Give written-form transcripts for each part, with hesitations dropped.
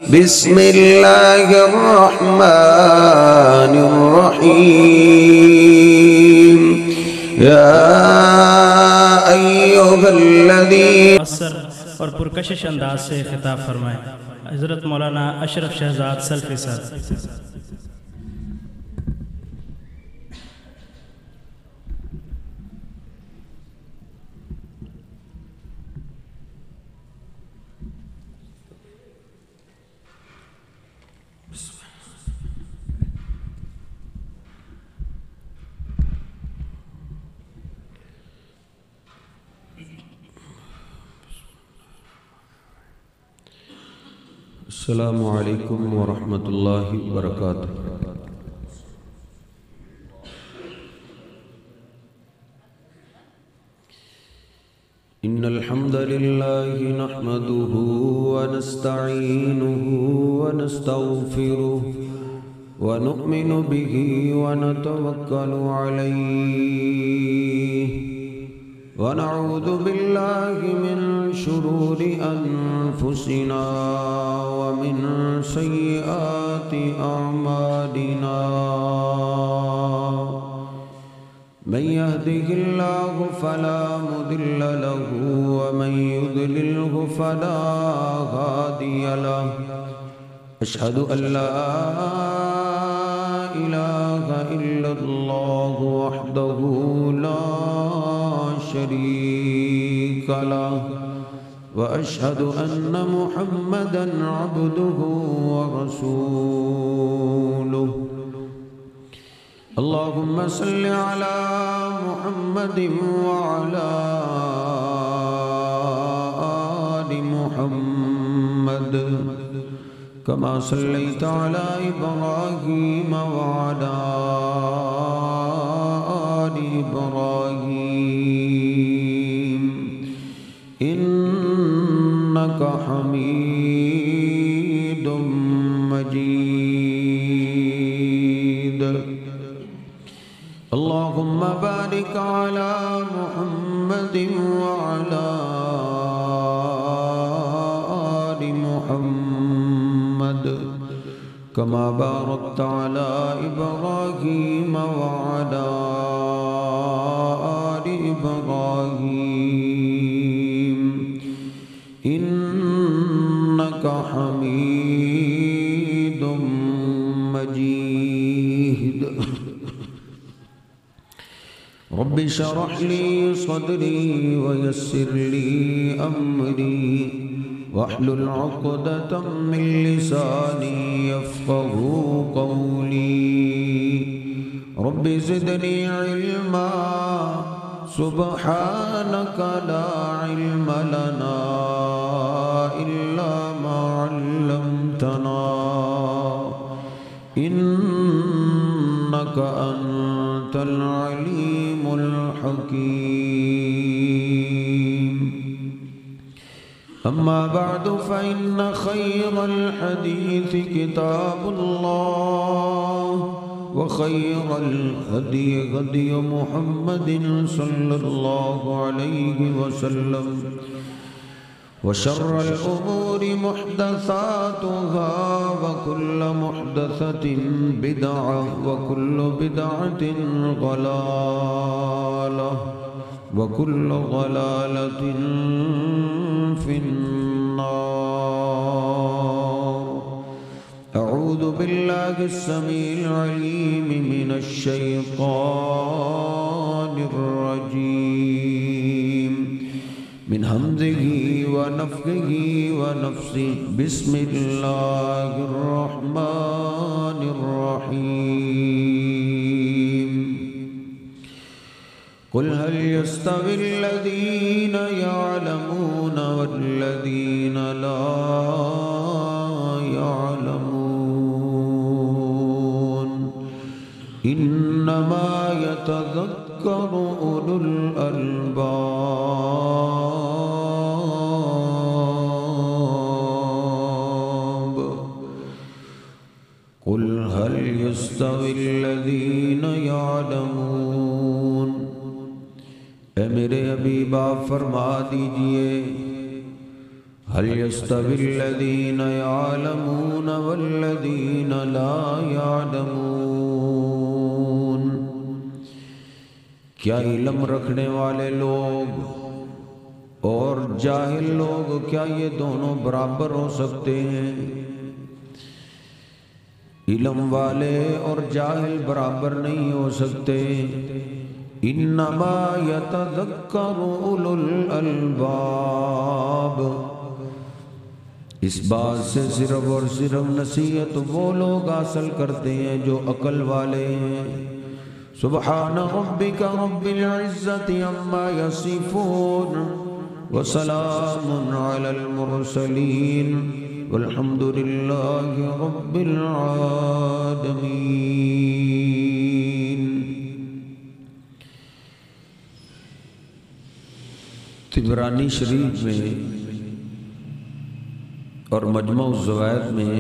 بسم الله الرحمن الرحيم يا أيها الذين مؤثر اور پرکشش انداز سے خطاب فرمائے حضرت مولانا اشرف شہزاد سلفی صاحب۔ السلام علیکم ورحمۃ اللہ وبرکاتہ۔ ان الحمد للہ نحمده ونستعینه ونستغفره ونؤمن به ونتوکل علیہ ونعوذ باللہ من شرور انفسنا ومن سیئات اعمالنا من يهده الله فلا مضل له ومن يضلله فلا هادي له أشهد أن لا إله إلا الله وحده لا شريك له وأشهد أن محمدًا عبده ورسوله اللهم صل على محمد وعلى آل محمد كما صليت على إبراهيم وعلى آل إبراهيم إنك حميد مجيد اللهم بارك على محمد وعلى آل محمد كما باركت على إبراهيم وعلى آل إبراهيم إنك حميد مجيد رب اشرح لي صدري ويسر لي أمري واحلل عقدة من لساني يفقهوا قولي رب زدني علما سبحانك لا علم لنا إلا ما علمتنا إنك أنت العليم الحكيم أما بعد فإن خير الحديث كتاب الله وخير الهدي هدي محمد صلى الله عليه وسلم وشر الأمور محدثاتها وكل محدثة بدعة وكل بدعة ضلالة وكل ضلالة في النار أعوذ بالله السميع العليم من الشيطان الرجيم من همزه ونفخه ونفسه بسم الله الرحمن الرحيم قل هل يستوي الذين يعلمون والذين لا يعلمون إنما يتذكر أولو الألباب قل هل يستوي الذين يعلمون اے میرے حبیبا فرما دیجئے هل يستوي الذين يعلمون والذين لا يعلمون کیا علم رکھنے والے لوگ اور جاہل لوگ کیا یہ دونوں برابر ہو سکتے ہیں؟ علم والے اور جاہل برابر نہیں ہو سکتے. انما یتذکر اولو الالباب، اس بات سے صرف اور صرف نصیحت وہ لوگ حاصل کرتے ہیں جو عقل والے ہیں. سبحان ربک رب العزت عما یصفون وسلام علی المرسلین والحمد للہ رب العالمین. طبرانی شریف میں اور مجمع الزوائد میں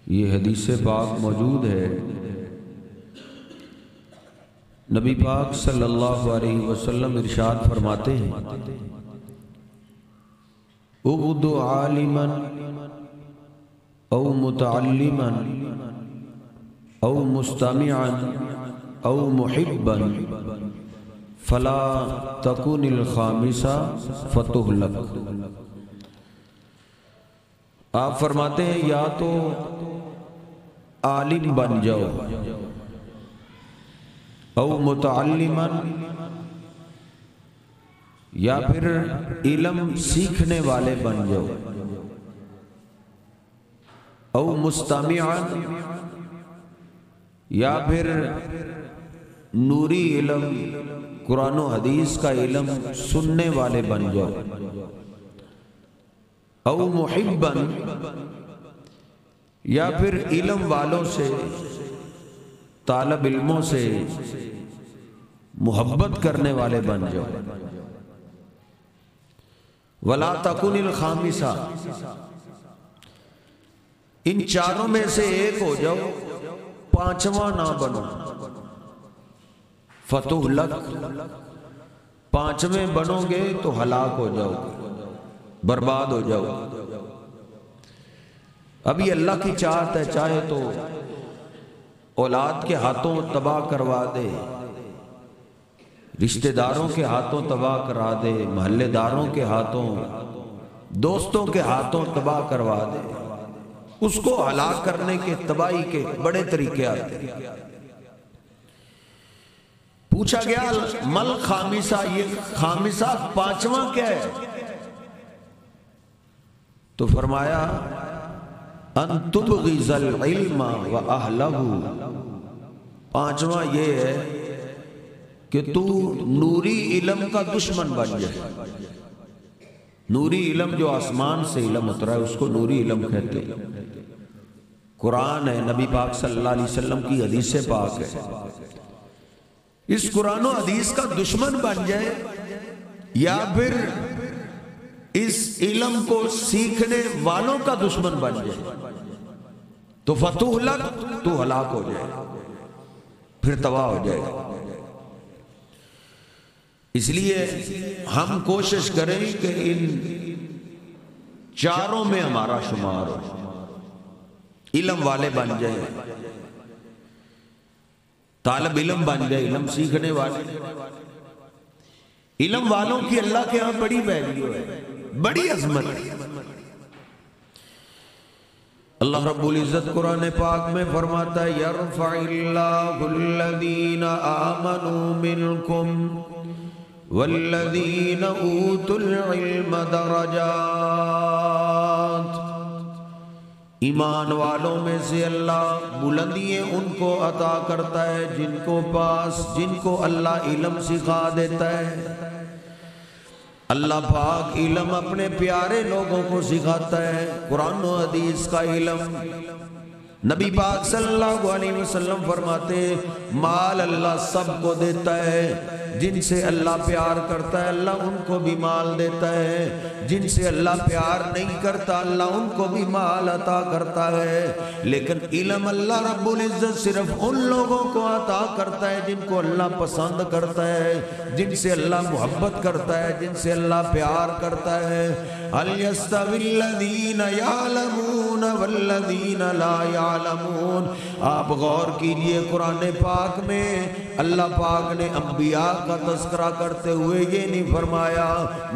یہ حدیث پاک موجود ہے. نبی پاک صلی اللہ علیہ وسلم ارشاد فرماتے ہیں اغد عالما او متعلما او مستمعا او محبا فلا تکن الخامسہ فتہلک. آپ فرماتے ہیں یا تو عالم بن جاؤ او متعلما، یا پھر علم سیکھنے والے بن جاؤ، او مستمعا، یا پھر نوری علم قرآن و حدیث کا علم سننے والے بن جاؤ، او محبا، یا پھر علم والوں سے طالب علموں سے محبت کرنے والے بن جاؤ. ولا تکن الخامسہ، ان چاروں میں سے ایک ہو جاؤ، پانچواں نہ بنو. فتہلک، پانچویں بنو گے تو ہلاک ہو جاؤ، برباد ہو جاؤ. ابھی اللہ کی چاہت ہے، چاہے تو اولاد کے ہاتھوں تباہ کروا دے، رشتہ داروں کے ہاتھوں تباہ کرا دے، محلے داروں کے ہاتھوں، دوستوں کے ہاتھوں تباہ کروا دے. اس کو ہلاک کرنے کے تباہی کے بڑے طریقے آتے ہیں. پوچھا گیا مل خامسہ، یہ خامسہ پانچواں کیا ہے؟ تو فرمایا ان تبغض العلم واہلہ، پانچواں یہ ہے کہ تو نوری علم کا دشمن بن جائے. نوری علم جو آسمان سے علم اترا ہے اس کو نوری علم کہتے ہیں. قرآن ہے، نبی پاک صلی اللہ علیہ وسلم کی حدیث پاک ہے. اس قرآن و حدیث کا دشمن بن جائے، یا پھر اس علم کو سیکھنے والوں کا دشمن بن جائے تو فتہلک، تو ہلاک ہو جائے، پھر تباہ ہو جائے. اس لیے ہم کوشش کریں کہ ان چاروں میں ہمارا شمار ہو. علم والے بن جائیں، طالب علم بن جائے، علم سیکھنے والے. علم والوں کی اللہ کے ہاں بڑی ویلیو ہے، بڑی عظمت ہے. اللہ رب العزت قرآن پاک میں فرماتا ہے یرفع اللہ الذین آمنوا منکم والذین اوتوا العلم درجات. ایمان والوں میں سے اللہ بلندیاں ان کو عطا کرتا ہے جن کو اللہ علم سکھا دیتا ہے. اللہ پاک علم اپنے پیارے لوگوں کو سکھاتا ہے. قرآن و حدیث کا علم نبی پاک صلی اللہ علیہ وسلم فرماتے ہیں مال اللہ سب کو دیتا ہے جن سے اللہ پیار کرتا ہے اللہ ان کو بھی مال دیتا ہے، جن سے اللہ پیار نہیں کرتا اللہ ان کو بھی مال عطا کرتا ہے، لیکن علم اللہ رب العزت صرف ان لوگوں کو عطا کرتا ہے جن کو اللہ پسند کرتا ہے، جن سے اللہ محبت کرتا ہے، جن سے اللہ پیار کرتا ہے۔ هل يستوي الذين يعلمون والذين لا يعلمون۔ آپ غور کیجئے قرآن پاک میں اللہ پاک نے انبیاء کا تذکرہ کرتے ہوئے یہ نہیں فرمایا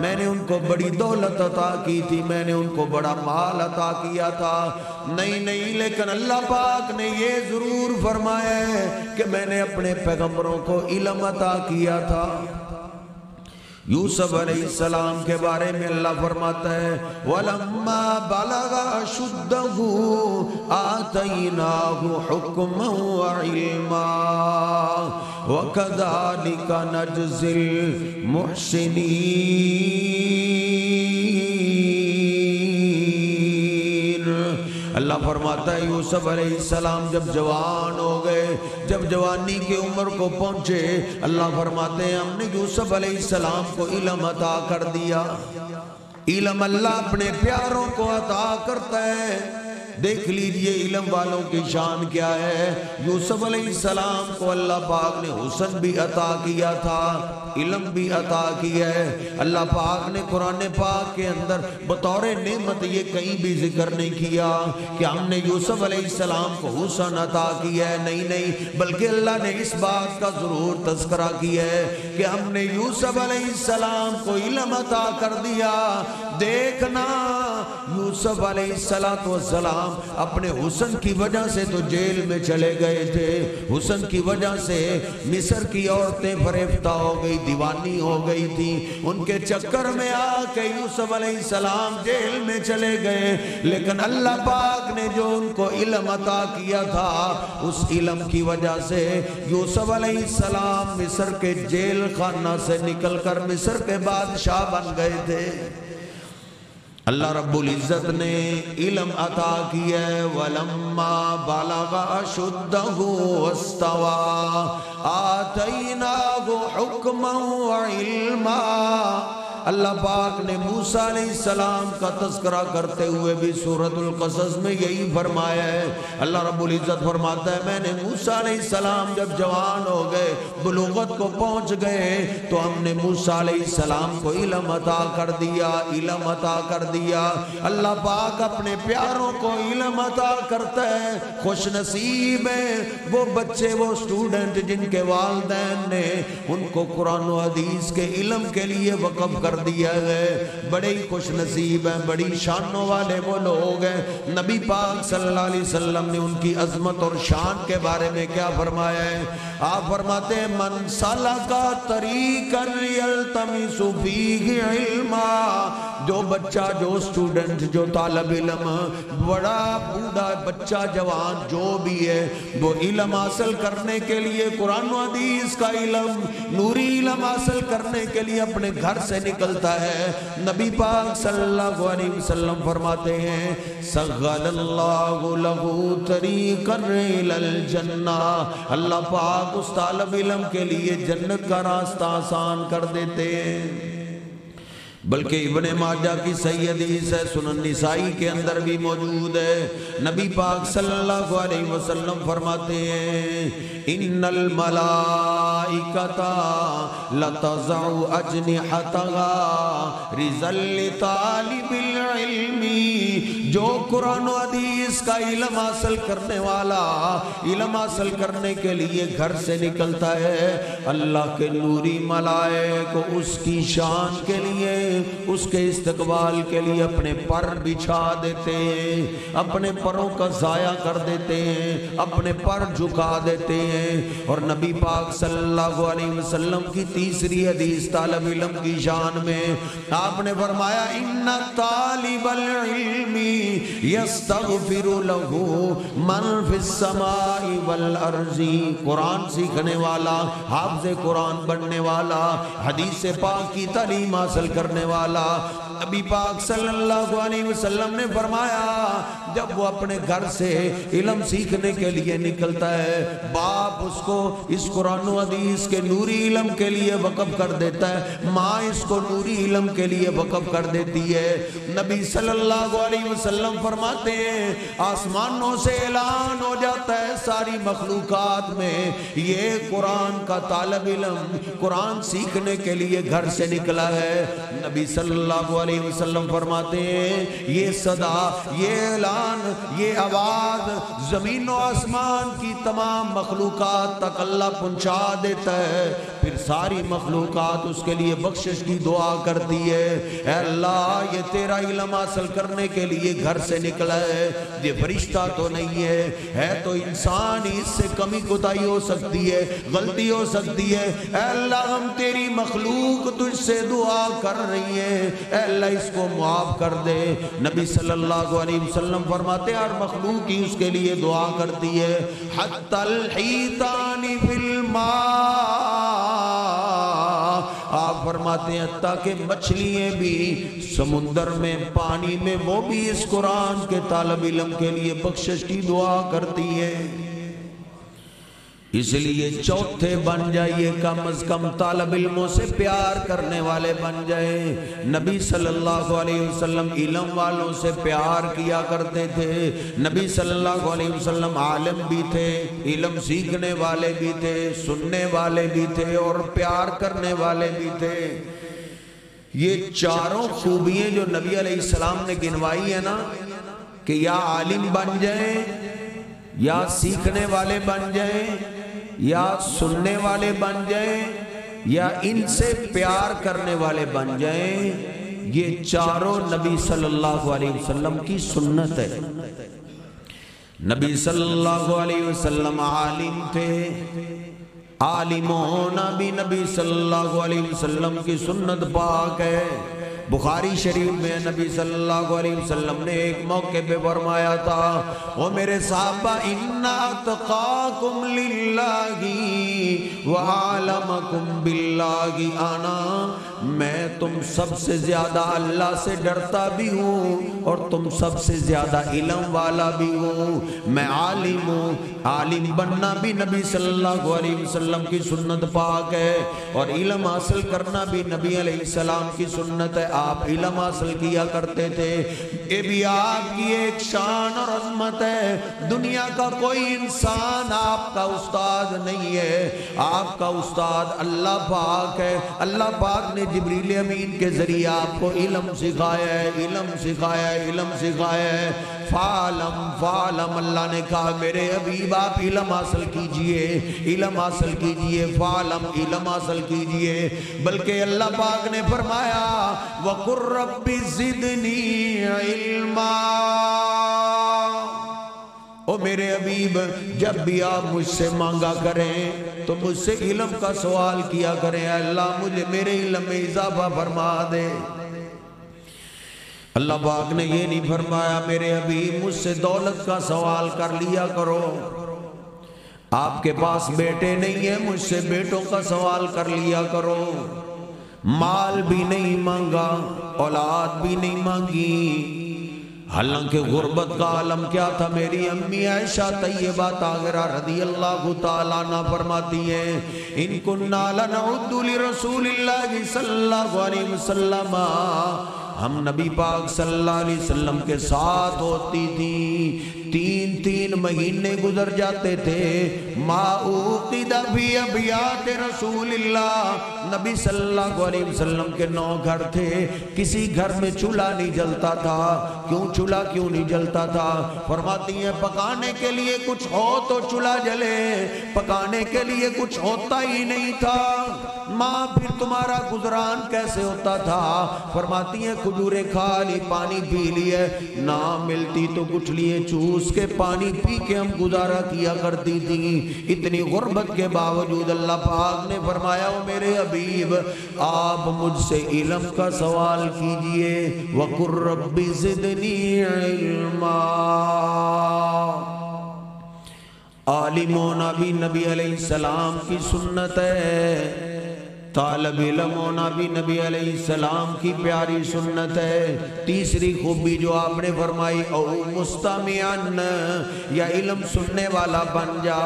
میں نے ان کو بڑی دولت عطا کی تھی، میں نے ان کو بڑا مال عطا کیا تھا، نہیں نہیں، لیکن اللہ پاک نے یہ ضرور فرمایا ہے کہ میں نے اپنے پیغمبروں کو علم عطا کیا تھا۔ یوسف علیہ السلام کے بارے میں اللہ فرماتا ہے وَلَمَّا بَلَغَ أَشُدَّهُ آتَيْنَاهُ حُكْمًا وَعِلْمًا وَكَذَلِكَ نَجْزِي الْمُحْسِنِينَ۔ اللہ فرماتا ہے یوسف علیہ السلام جب جوان ہو گئے، جب جوانی کی عمر کو پہنچے، اللہ فرماتے ہیں ہم نے یوسف علیہ السلام کو علم عطا کر دیا۔ علم اللہ اپنے پیاروں کو عطا کرتا ہے۔ دیکھ لیجئے علم والوں کی شان کیا ہے۔ یوسف علیہ السلام کو اللہ پاک نے حسن بھی عطا کیا تھا، علم بھی عطا کیا ہے۔ اللہ پاک نے قرآن پاک کے اندر بطور نعمت یہ کہیں بھی ذکر نہیں کیا کہ ہم نے یوسف علیہ السلام کو حسن عطا کیا ہے، نہیں نہیں، بلکہ اللہ نے اس بات کا ضرور تذکرہ کیا ہے کہ ہم نے یوسف علیہ السلام کو علم عطا کر دیا۔ دیکھنا یوسف علیہ السلام اپنے حسن کی وجہ سے تو جیل میں چلے گئے تھے، حسن کی وجہ سے مصر کی عورتیں فریفتہ ہو گئی، دیوانی ہو گئی تھی، ان کے چکر میں آ کے یوسف علیہ السلام جیل میں چلے گئے، لیکن اللہ پاک نے جو ان کو علم عطا کیا تھا اس علم کی وجہ سے یوسف علیہ السلام مصر کے جیل خانہ سے نکل کر مصر کے بادشاہ بن گئے تھے۔ اللہ رب العزت نے علم عطا کیا ہے وَلَمَّا بَلَغَ أَشُدَّهُ وَاسْتَوَى آتَيْنَاهُ حُكْمًا وَعِلْمًا۔ اللہ پاک نے موسیٰ علیہ السلام کا تذکرہ کرتے ہوئے بھی سورۃ القصص میں یہی فرمایا ہے۔ اللہ رب العزت فرماتا ہے میں نے موسیٰ علیہ السلام جب جوان ہو گئے، بلوغت کو پہنچ گئے، تو ہم نے موسیٰ علیہ السلام کو علم عطا کر دیا، علم عطا کر دیا۔ اللہ پاک اپنے پیاروں کو علم عطا کرتا ہے۔ خوش نصیب ہیں وہ بچے، وہ اسٹوڈنٹ جن کے والدین نے ان کو قرآن و حدیث کے علم کے لیے وقف کر دیا ہے۔ بڑے ہی خوش نصیب ہیں، بڑی شانوں والے وہ لوگ ہیں۔ نبی پاک صلی اللہ علیہ وسلم نے ان کی عظمت اور شان کے بارے میں کیا فرمایا ہے؟ آپ فرماتے ہیں من سلکا طریقا یلتمس فیہ علما، جو بچہ، جو اسٹوڈنٹ، جو طالب علم، بڑا بوڑھا، بچہ، جوان جو بھی ہے، وہ علم حاصل کرنے کے لیے قرآن و حدیث کا علم، نوری علم حاصل کرنے کے لیے اپنے گھر سے نکلتا ہے۔ نبی پاک صلی اللہ علیہ وسلم فرماتے ہیں سغل اللہ لہ طریقا الی الجنہ، اللہ پاک اس طالب علم کے لیے جنت کا راستہ آسان کر دیتے ہیں۔ بلکہ ابن ماجہ کی صحیح حدیث ہے، سنن نسائی کے اندر بھی موجود ہے، نبی پاک صلی اللہ علیہ وسلم فرماتے ہیں ان الملائکۃ لتضع اجنحتها رضا لطالب العلم، جو قرآن و حدیث کا علم حاصل کرنے والا علم حاصل کرنے کے لیے گھر سے نکلتا ہے، اللہ کے نوری ملائک اس کی شان کے لیے، اس کے استقبال کے لیے اپنے پر بچھا دیتے ہیں، اپنے پروں کا ضائع کر دیتے ہیں، اپنے پر جھکا دیتے ہیں۔ اور نبی پاک صلی اللہ علیہ وسلم کی تیسری حدیث طالب علم کی شان میں آپ نے فرمایا ان طالب العلم یستغفر له من فی السماء والارض، قرآن سیکھنے والا، حافظ قرآن بننے والا، حدیث پاک کی تعلیم حاصل کرنے والا، نبی پاک صلی اللہ علیہ وسلم نے فرمایا جب وہ اپنے گھر سے علم سیکھنے کے لیے نکلتا ہے باپ اس کو اس قرآن و حدیث کے نوری علم کے لیے وقف کر دیتا ہے، ماں اس کو نوری علم کے لیے وقف کر دیتی ہے۔ نبی صلی اللہ علیہ وسلم فرماتے ہیں آسمانوں سے اعلان ہو جاتا ہے ساری مخلوقات میں یہ قرآن کا طالب علم قرآن سیکھنے کے لیے گھر سے نکلا ہے۔ نبی صلی اللہ علیہ وسلم فرماتے ہیں یہ صدا، یہ اعلان، یہ آواز زمین و آسمان کی تمام مخلوقات تک اللہ پہنچا دیتا ہے، پھر ساری مخلوقات اس کے لیے بخشش کی دعا کرتی ہے، اے اللہ یہ تیرا علم حاصل کرنے کے لیے گھر سے نکلا ہے، یہ فرشتہ تو نہیں ہے تو انسان ہی، اس سے کمی کوتاہی ہو سکتی ہے، غلطی ہو سکتی ہے، اے اللہ ہم تیری مخلوق تجھ سے دعا کر رہی ہے، اے اللہ اس کو معاف کر دے۔ نبی صلی اللہ علیہ وسلم فرماتے ہیں ہر مخلوق ہی اس کے لیے دعا کرتی ہے، حتی الحیتان فی الماء، آپ فرماتے ہیں حتیٰ کہ مچھلیاں بھی سمندر میں پانی میں وہ بھی اس قرآن کے طالب علم کے لیے بخشش کی دعا کرتی ہے۔ اس لیے چوتھے بن جائیے، کم از کم طالب علموں سے پیار کرنے والے بن جائیں۔ نبی صلی اللہ علیہ وسلم علم والوں سے پیار کیا کرتے تھے، نبی صلی اللہ علیہ وسلم عالم بھی تھے، علم سیکھنے والے بھی تھے، سننے والے بھی تھے اور پیار کرنے والے بھی تھے۔ یہ چاروں خوبیاں جو نبی علیہ السلام نے گنوائی ہے نا کہ یا عالم بن جائیں، یا سیکھنے والے بن جائیں، یا سننے والے بن جائیں، یا ان سے پیار کرنے والے بن جائیں، یہ چاروں نبی صلی اللہ علیہ وسلم کی سنت ہے۔ نبی صلی اللہ علیہ وسلم عالم تھے، عالم ہونا بھی نبی صلی اللہ علیہ وسلم کی سنت پاک ہے۔ بخاری شریف میں نبی صلی اللہ علیہ وسلم نے ایک موقع پہ فرمایا تھا او میرے صحابہ ان اتقاکم للہ وعالمکم باللہ انا، میں تم سب سے زیادہ اللہ سے ڈرتا بھی ہوں اور تم سب سے زیادہ علم والا بھی ہوں، میں عالم ہوں۔ عالم بننا بھی نبی صلی اللہ علیہ وسلم کی سنت پاک ہے اور علم حاصل کرنا بھی نبی علیہ السلام کی سنت ہے، آپ علم حاصل کیا کرتے تھے۔ یہ بھی آپ کی ایک شان اور عظمت ہے، دنیا کا کوئی انسان آپ کا استاد نہیں ہے، آپ کا استاد اللہ پاک ہے۔ اللہ پاک نے جبریل امین کے ذریعے آپ کو علم سکھایا ہے، علم سکھایا ہے، علم سکھایا ہے۔ فعلم، اللہ نے کہا میرے حبیب آپ علم حاصل کیجئے، علم حاصل کیجئے، فعلم، علم حاصل کیجئے۔ بلکہ اللہ پاک نے فرمایا وَقُرْ رَبِّ زِدْنِي عِلْمًا، او میرے حبیب جب بھی آپ مجھ سے مانگا کریں تو مجھ سے علم کا سوال کیا کریں، اے اللہ مجھے میرے علم میں اضافہ فرما دے۔ اللہ پاک نے یہ نہیں فرمایا میرے حبیب مجھ سے دولت کا سوال کر لیا کرو، آپ کے پاس بیٹے نہیں ہیں مجھ سے بیٹوں کا سوال کر لیا کرو، مال بھی نہیں مانگا، اولاد بھی نہیں مانگی۔ حالانکہ غربت کا عالم کیا تھا، میری امی عائشہ طیبہ طاہرہ رضی اللہ تعالیٰ عنہ فرماتی ہیں ان کننا لنعد لرسول اللہ صلی اللہ علیہ وسلم، ہم نبی پاک صلی اللہ علیہ وسلم کے ساتھ ہوتی تھی، تین مہینے گزر جاتے تھے، ما اوقد فی ابیات رسول اللہ، نبی صلی اللہ علیہ وسلم کے 9 گھر تھے، کسی گھر میں چولہا نہیں جلتا تھا۔ چولہا کیوں نہیں جلتا تھا؟ فرماتی ہیں پکانے کے لیے کچھ ہو تو چولہا جلے، پکانے کے لیے کچھ ہوتا ہی نہیں تھا، ماں پھر تمہارا گزران کیسے ہوتا تھا؟ فرماتی ہیں کھجوریں کھا لی، پانی پی لیے، نہ ملتی تو کچھ لیے چوس کے پانی پی کے ہم گزارا کیا کرتی تھی۔ اتنی غربت کے باوجود اللہ پاک نے فرمایا او میرے حبیب آپ مجھ سے علم کا سوال کیجئے، وَقُرْ رَبِّ زِدْنِي عِلْمًا۔ عالم ہونا بھی نبی علیہ السلام کی سنت ہے، طالب علم ہونا بھی نبی علیہ السلام کی پیاری سنت ہے۔ تیسری خوبی جو آپ نے فرمائی او مستمعن، یا علم سننے والا بن جا،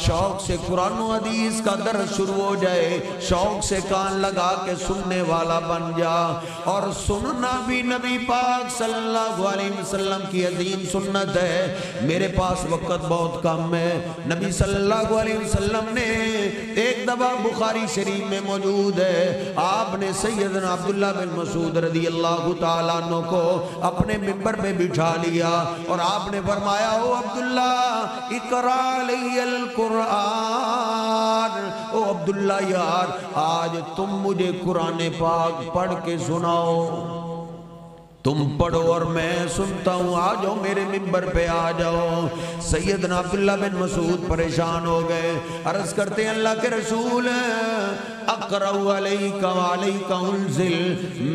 شوق سے قرآن و حدیث کا درس شروع ہو جائے، شوق سے کان لگا کے سننے والا بن جا۔ اور سننا بھی نبی پاک صلی اللہ علیہ وسلم کی عظیم سنت ہے۔ میرے پاس وقت بہت کم ہے، نبی صلی اللہ علیہ وسلم نے ایک دفعہ بخاری شریف میں موجود ہے، آپ نے سیدنا عبداللہ بن مسعود رضی اللہ تعالیٰ عنہ کو اپنے منبر پہ بٹھا لیا اور آپ نے فرمایا او عبداللہ اقرا علی القرآن، او عبداللہ یار آج تم مجھے قرآن پاک پڑھ کے سناؤ، تم پڑھو اور میں سنتا ہوں، آ جاؤ میرے منبر پہ آ جاؤ۔ سیدنا عبداللہ بن مسعود پریشان ہو گئے، عرض کرتے ہیں اللہ کے رسول اقرأ علیک وعلیک انزل،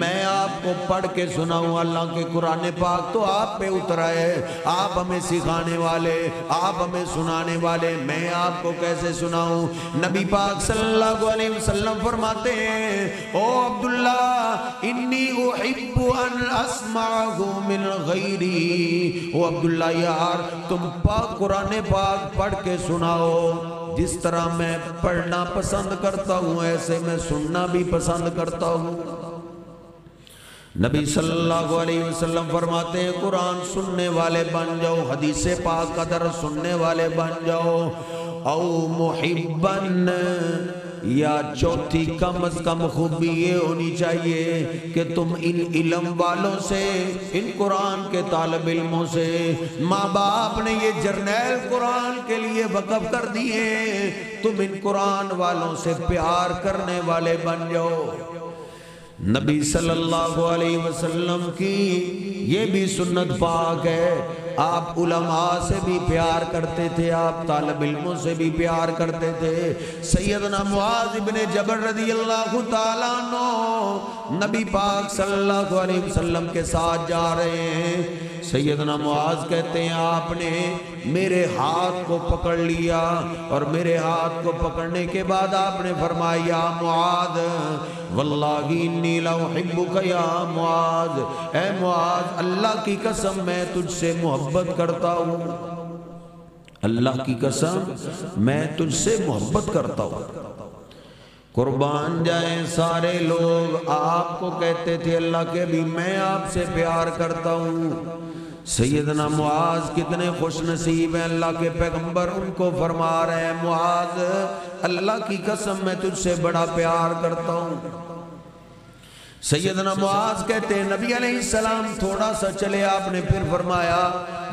میں آپ کو پڑھ کے سناؤں، اللہ کے قرآن پاک تو آپ پہ اترا ہے، آپ ہمیں سکھانے والے، آپ ہمیں سنانے والے، میں آپ کو کیسے سناؤں؟ نبی پاک صلی اللہ علیہ وسلم فرماتے ہیں او عبداللہ انی احب ان اسمعہ من غیری، او عبداللہ یار تم پاک قرآن پاک پڑھ کے سناؤ، جس طرح میں پڑھنا پسند کرتا ہوں ایسے میں سننا بھی پسند کرتا ہوں۔ نبی صلی اللہ علیہ وسلم فرماتے ہیں قرآن سننے والے بن جاؤ، حدیث پاک کا درس سننے والے بن جاؤ، او محبن، یا چوتھی کم از کم خوبی یہ ہونی چاہیے کہ تم ان علم والوں سے، ان قرآن کے طالب علموں سے، ماں باپ نے یہ جرنیل قرآن کے لیے وقف کر دیے، تم ان قرآن والوں سے پیار کرنے والے بن جاؤ۔ نبی صلی اللہ علیہ وسلم کی یہ بھی سنت پاک ہے، آپ علماء سے بھی پیار کرتے تھے، آپ طالب علموں سے بھی پیار کرتے تھے۔ سیدنا معاذ بن جبل رضی اللہ تعالیٰ عنہ نبی پاک صلی اللہ علیہ وسلم کے ساتھ جا رہے ہیں، سیدنا معاذ کہتے ہیں آپ نے میرے ہاتھ کو پکڑ لیا، اور میرے ہاتھ کو پکڑنے کے بعد آپ نے فرمایا معاذ واللہ انی لأحبک یا معاذ، اے معاذ اللہ کی قسم میں تجھ سے محبت کرتا ہوں، اللہ کی قسم میں تجھ سے محبت کرتا ہوں۔ قربان جائیں سارے لوگ آپ کو کہتے تھے اللہ کے بھی میں آپ سے پیار کرتا ہوں۔ سیدنا معاذ کتنے خوش نصیب ہیں، اللہ کے پیغمبر ان کو فرما رہے ہیں معاذ اللہ کی قسم میں تجھ سے بڑا پیار کرتا ہوں۔ سیدنا معاذ کہتے ہیں نبی علیہ السلام تھوڑا سا چلے، آپ نے پھر فرمایا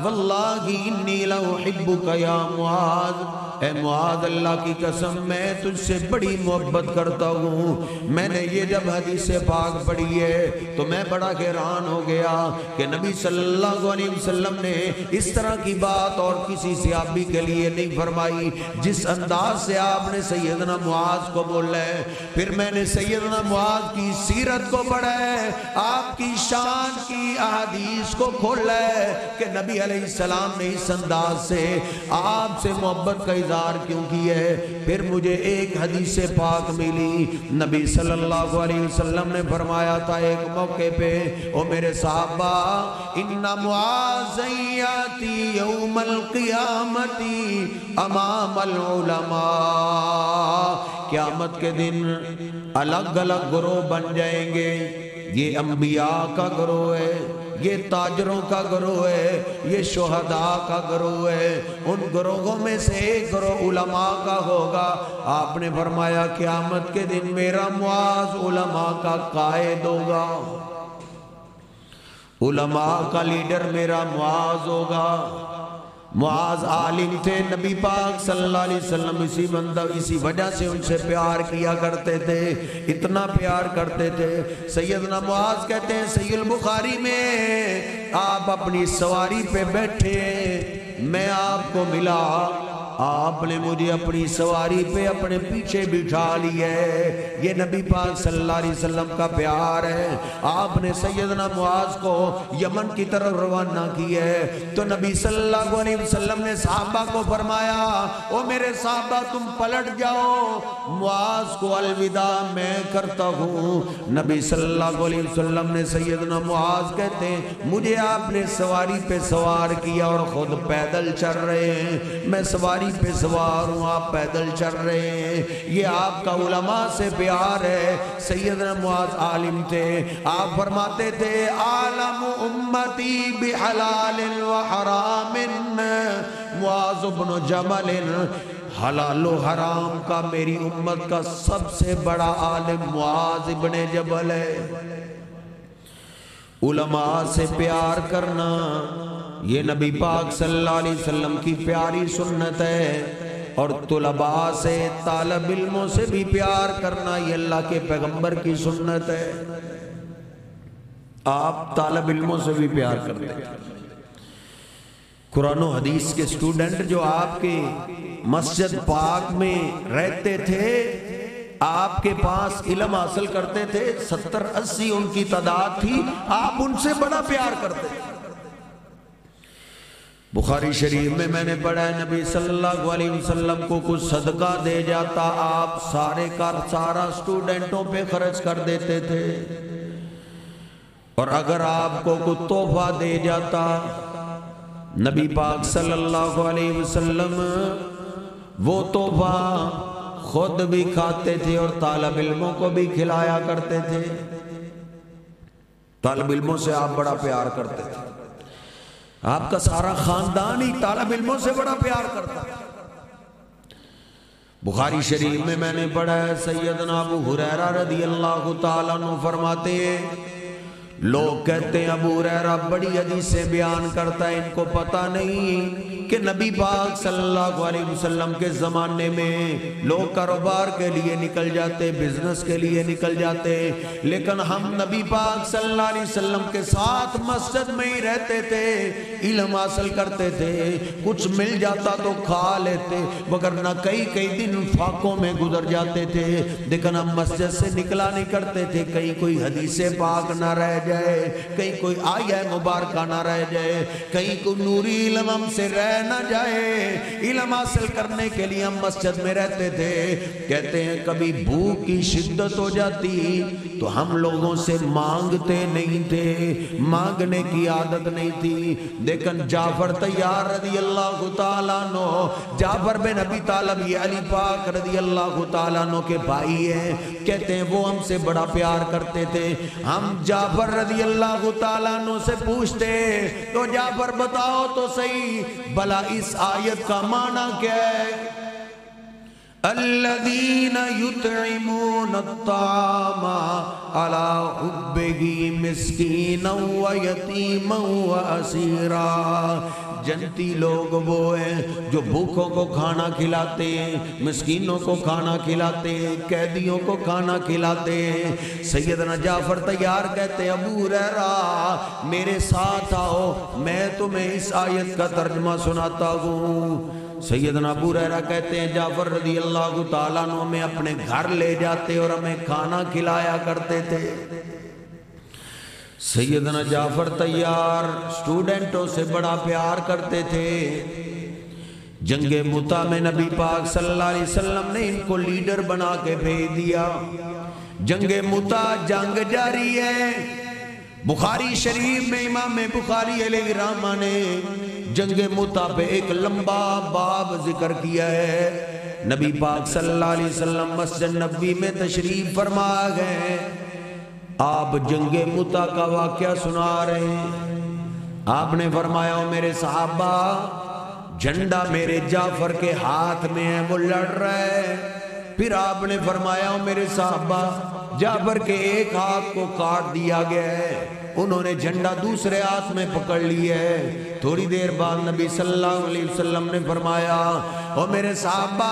واللہ انی لأحبک یا معاذ، اے معاذ اللہ کی قسم میں تجھ سے بڑی محبت کرتا ہوں۔ میں نے یہ جب حدیث پاک پڑھی ہے تو میں بڑا حیران ہو گیا کہ نبی صلی اللہ علیہ وسلم نے اس طرح کی بات اور کسی صحابی کے لیے نہیں فرمائی جس انداز سے آپ نے سیدنا معاذ کو بولا ہے۔ پھر میں نے سیدنا معاذ کی سیرت کو پڑھا ہے، آپ کی شان کی احادیث کو کھولا ہے کہ نبی علیہ السلام نے اس انداز سے آپ سے محبت کا اظہار کیوں کی ہے۔ پھر مجھے ایک حدیث پاک ملی، نبی صلی اللہ علیہ وسلم نے فرمایا تھا ایک موقع پہ او میرے صحابہ ان معاذ یاتی یوم القیامت امام العلماء، قیامت کے دن الگ الگ گروہ بن جائیں گے، یہ انبیاء کا گروہ ہے، یہ تاجروں کا گروہ ہے، یہ شہداء کا گروہ ہے، ان گروہوں میں سے ایک گروہ علماء کا ہوگا۔ آپ نے فرمایا قیامت کے دن میرا معاذ علماء کا قائد ہوگا، علماء کا لیڈر میرا معاذ ہوگا۔ معاذ عالم تھے، نبی پاک صلی اللہ علیہ وسلم اسی وجہ سے ان سے پیار کیا کرتے تھے، اتنا پیار کرتے تھے۔ سیدنا معاذ کہتے ہیں صحیح البخاری میں آپ اپنی سواری پہ بیٹھے، میں آپ کو ملا، آپ نے مجھے اپنی سواری پہ اپنے پیچھے بٹھا لیا ہے۔ یہ نبی پاک صلی اللہ علیہ وسلم کا پیار ہے۔ آپ نے سیدنا معاذ کو یمن کی طرف روانہ کیا ہے تو نبی صلی اللہ علیہ وسلم نے صحابہ کو فرمایا او میرے صحابہ تم پلٹ جاؤ، معاذ کو الوداع میں کرتا ہوں۔ نبی صلی اللہ علیہ وسلم نے سیدنا معاذ کہتے ہیں مجھے آپ نے سواری پہ سوار کیا اور خود پیدل چل رہے ہیں، میں سواری پہ سوار ہوں آپ پیدل چل رہے ہیں، یہ آپ کا علماء سے پیار ہے۔ سیدنا معاذ عالم تھے، آپ فرماتے تھے عالم امتی بحلال و حرام معاذ بن جبل، حلال و حرام کا میری امت کا سب سے بڑا عالم معاذ بن جبل ہے۔ علماء سے پیار کرنا یہ نبی پاک صلی اللہ علیہ وسلم کی پیاری سنت ہے، اور طلباء سے طالب علموں سے بھی پیار کرنا یہ اللہ کے پیغمبر کی سنت ہے۔ آپ طالب علموں سے بھی پیار کرتے ہیں۔ قرآن و حدیث کے اسٹوڈنٹ جو آپ کے مسجد پاک میں رہتے تھے، آپ کے پاس علم حاصل کرتے تھے، 70-80 ان کی تعداد تھی، آپ ان سے بڑا پیار کرتے تھے۔ بخاری شریف میں میں نے پڑھا ہے نبی صلی اللہ علیہ وسلم کو کچھ صدقہ دے جاتا آپ سارا اسٹوڈنٹوں پہ خرچ کر دیتے تھے، اور اگر آپ کو کوئی تحفہ دے جاتا نبی پاک صلی اللہ علیہ وسلم وہ تحفہ خود بھی کھاتے تھے اور طالب علموں کو بھی کھلایا کرتے تھے۔ طالب علموں سے آپ بڑا پیار کرتے تھے، آپ کا سارا خاندان ہی طالب علموں سے بڑا پیار کرتا ہے۔ بخاری شریف میں نے پڑھا ہے سیدنا ابو ہریرہ رضی اللہ تعالیٰ عنہ فرماتے ہیں لوگ کہتے ہیں ابو ہریرہ بڑی حدیثیں بیان کرتا ہے، ان کو پتہ نہیں کہ نبی پاک صلی اللہ علیہ وسلم کے زمانے میں لوگ کاروبار کے لیے نکل جاتے، بزنس کے لیے نکل جاتے، لیکن ہم نبی پاک صلی اللہ علیہ وسلم کے ساتھ مسجد میں ہی رہتے تھے، علم حاصل کرتے تھے، کچھ مل جاتا تو کھا لیتے، وگرنہ کئی دن فاقوں میں گزر جاتے تھے، لیکن ہم مسجد سے نکلا نہیں کرتے تھے کہیں کوئی حدیث پاک نہ رہ جائے، کہیں کوئی آیہ مبارکہ نہ رہ جائے، کہیں کوئی نوری علم ہم سے رہ نہ جائے۔ علم حاصل کرنے کے لیے ہم مسجد میں رہتے تھے۔ کہتے ہیں کبھی بھوک کی شدت ہو جاتی تو ہم لوگوں سے مانگتے نہیں تھے، مانگنے کی عادت نہیں تھی، لیکن جعفر طیار رضی اللہ تعالیٰ عنہ، جعفر بن ابی طالب یہ علی پاک رضی اللہ تعالیٰ عنہ کے بھائی ہیں، کہتے ہیں وہ ہم سے بڑا پیار کرتے تھے۔ ہم جعفر رضی اللہ تعالیٰ عنہ سے پوچھتے تو جعفر بتاؤ تو صحیح بھلا اس آیت کا معنی کیا ہے؟ الذین یطعمون الطعام علی حبہ مسکینا و یتیما و اسیرا، جنتی لوگ وہ ہیں جو بھوکوں کو کھانا کھلاتے ہیں، مسکینوں کو کھانا کھلاتے ہیں، قیدیوں کو کھانا کھلاتے ہیں۔ سیدنا جعفر طیار کہتے ہیں ابو ہریرہ میرے ساتھ آؤ، میں تمہیں اس آیت کا ترجمہ سناتا ہوں۔ سیدنا ابو ہریرہ کہتے ہیں جعفر رضی اللہ تعالیٰ عنہ ہمیں اپنے گھر لے جاتے اور ہمیں کھانا کھلایا کرتے تھے۔ سیدنا جعفر طیار اسٹوڈنٹوں سے بڑا پیار کرتے تھے۔ جنگ مؤتہ میں نبی پاک صلی اللہ علیہ وسلم نے ان کو لیڈر بنا کے بھیج دیا۔ جنگ مؤتہ جنگ جاری ہے۔ بخاری شریف میں امام بخاری علیہ رحمہ نے جنگ مؤتہ پہ ایک لمبا باب ذکر کیا ہے۔ نبی پاک صلی اللہ علیہ وسلم مسجد نبوی میں تشریف فرما گئے، آپ جنگ مؤتہ کا واقعہ سنا رہے ہیں۔ آپ نے فرمایا میرے صحابہ جھنڈا میرے جعفر کے ہاتھ میں ہے، وہ لڑ رہا ہے۔ پھر آپ نے فرمایا میرے صحابہ جعفر کے ایک ہاتھ کو کاٹ دیا گیا ہے، انہوں نے جھنڈا دوسرے ہاتھ میں پکڑ لیا ہے۔ تھوڑی دیر بعد نبی صلی اللہ علیہ وسلم نے فرمایا او میرے صحابہ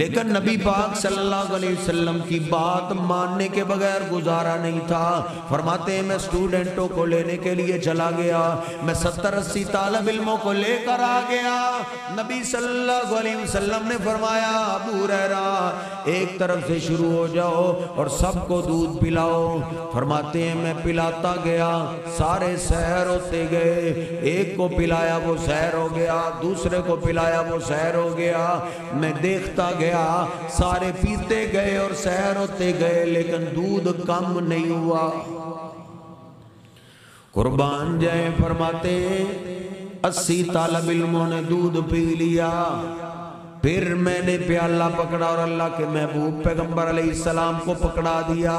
لیکن نبی پاک صلی اللہ علیہ وسلم کی بات ماننے کے بغیر گزارا نہیں تھا۔ فرماتے ہیں میں سٹوڈنٹوں کو لینے کے لیے چلا گیا، میں 70-80 طالب علموں کو لے کر آ گیا۔ نبی صلی اللہ علیہ وسلم نے فرمایا ابو ہریرہ ایک طرف سے شروع ہو جاؤ اور سب کو دودھ پلاؤ۔ فرماتے ہیں میں پلاتا گیا، سارے سحر ہوتے گئے، ایک کو پلایا وہ سحر ہو گیا، دوسرے کو پلایا وہ سحر ہو گیا، میں دیکھتا گیا سارے پیتے گئے اور سحر ہوتے گئے لیکن دودھ کم نہیں ہوا۔ قربان جائیں، فرماتے 80 طالب علموں نے دودھ پی لیا۔ پھر میں نے پیالہ پکڑا اور اللہ کے محبوب پیغمبر علیہ السلام کو پکڑا دیا۔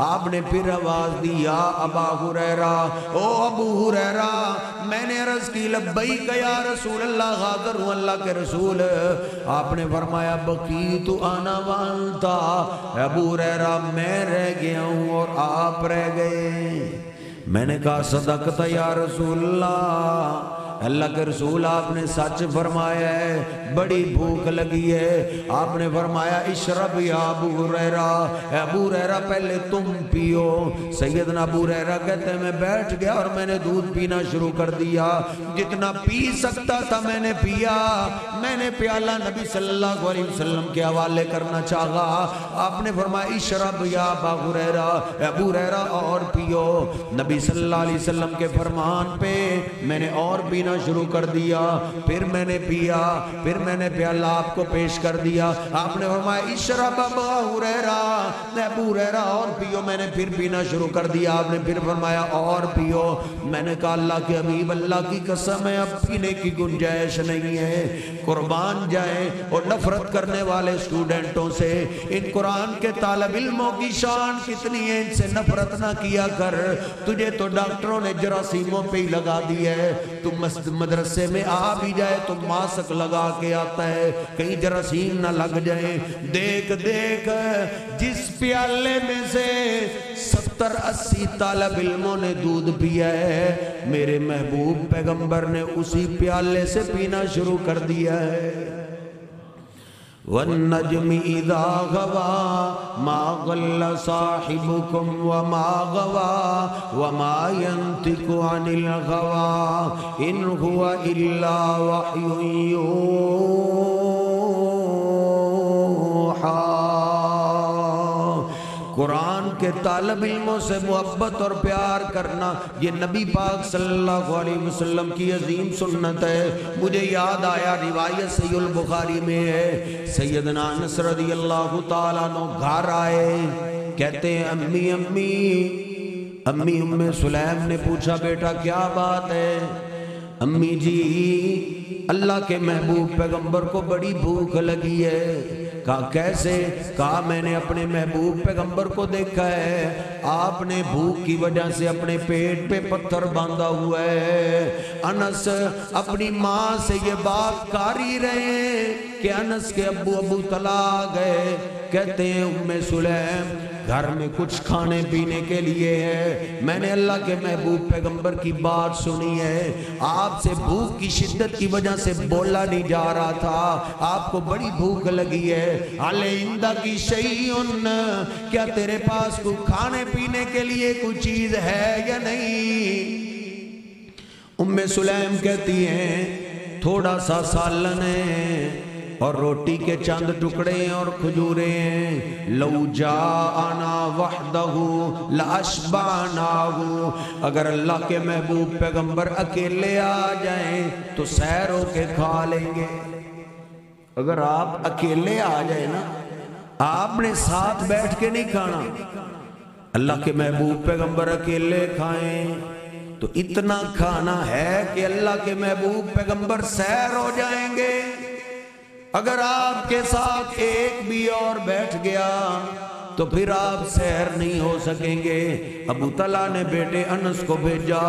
آپ نے پھر آواز دی یا ابا ہریرہ، او ابو ہریرہ، میں نے عرض کی لبیک یا رسول اللہ، حاضر ہوں اللہ کے رسول۔ آپ نے فرمایا بقیت انا وانتا، ابو ہریرہ میں رہ گیا ہوں اور آپ رہ گئے۔ میں نے کہا صدقت یا رسول اللہ، اللہ کے رسول آپ نے سچ فرمایا ہے، بڑی بھوک لگی ہے۔ آپ نے فرمایا اشرب یا ابو ہریرہ، ابو ہریرہ پہلے تم پیو۔ سیدنا ابو ہریرہ کہتے ہیں میں بیٹھ گیا اور میں نے دودھ پینا شروع کر دیا، جتنا پی سکتا تھا میں نے پیا۔ میں نے پیالہ نبی صلی اللہ علیہ وسلم کے حوالے کرنا چاہا، آپ نے فرمایا اشرب یا ابا ہریرہ، ابو ہریرہ اور پیو۔ نبی صلی اللہ علیہ وسلم کے فرمان پہ میں نے اور پینا شروع کر دیا، پھر میں نے پیا، پھر میں نے پیالہ آپ کو پیش کر دیا۔ آپ نے فرمایا اشرب ابا ہریرہ، ابو ہریرہ اور پیو۔ میں نے پھر پینا شروع کر دیا، آپ نے پھر فرمایا اور پیو۔ میں نے کہا اللہ کے حبیب اللہ کی قسم ہے اب پینے کی گنجائش نہیں ہے۔ قربان جائیں، اور نفرت کرنے والے اسٹوڈنٹوں سے، ان قرآن کے طالب علموں کی شان کتنی ہے، ان سے نفرت نہ کیا کر۔ تجھے تو ڈاکٹروں نے جراثیموں پہ ہی لگا دی ہے، تم مدرسے میں آ بھی جائے تو ماسک لگا کے آتا ہے کہیں جراثیم نہ لگ جائیں۔ دیکھ دیکھ جس پیالے میں سے 70-80 طالب علموں نے دودھ پیا ہے، میرے محبوب پیغمبر نے اسی پیالے سے پینا شروع کر دیا ہے۔ والنجم اذا غوا ما ضل صاحبكم وما غوا وما ينطق عن الغوا ان هو الا وحي يوحى۔ قرآن کے طالب علموں سے محبت اور پیار کرنا یہ نبی پاک صلی اللہ علیہ وسلم کی عظیم سنت ہے۔ مجھے یاد آیا روایت صحیح البخاری میں ہے، سیدنا انس رضی اللہ تعالیٰ عنہ گھر آئے، کہتے ہیں امی امی امی ام سلیم نے پوچھا بیٹا کیا بات ہے؟ امی جی اللہ کے محبوب پیغمبر کو بڑی بھوک لگی ہے۔ کہا کیسے؟ کہا میں نے اپنے محبوب پیغمبر کو دیکھا ہے، آپ نے بھوک کی وجہ سے اپنے پیٹ پہ پتھر باندھا ہوا ہے۔ انس اپنی ماں سے یہ بات کاری رہے کہ انس کے ابو طلع گئے۔ کہتے ہیں ام سلیم گھر میں کچھ کھانے پینے کے لیے ہے، میں نے اللہ کے محبوب پیغمبر کی بات سنی ہے، آپ سے بھوک کی شدت کی وجہ سے بولا نہیں جا رہا تھا، آپ کو بڑی بھوک لگی ہے، علیندہ کی شیئن، کیا تیرے پاس کوئی کھانے پینے کے لیے کوئی چیز ہے یا نہیں؟ ام سلیم کہتی ہیں تھوڑا سا سالن ہے اور روٹی کے چند ٹکڑے ہیں اور کھجوریں ہیں، لو جاءنا وحدہ لاشبعناہ، اگر اللہ کے محبوب پیغمبر اکیلے آ جائیں تو سیر ہو کے کھا لیں گے۔ اگر آپ اکیلے آ جائیں نا، آپ نے ساتھ بیٹھ کے نہیں کھانا، اللہ کے محبوب پیغمبر اکیلے کھائیں تو اتنا کھانا ہے کہ اللہ کے محبوب پیغمبر سیر ہو جائیں گے۔ اگر آپ کے ساتھ ایک بھی اور بیٹھ گیا تو پھر آپ سیر نہیں ہو سکیں گے۔ ابو طلحہ نے بیٹے انس کو بھیجا،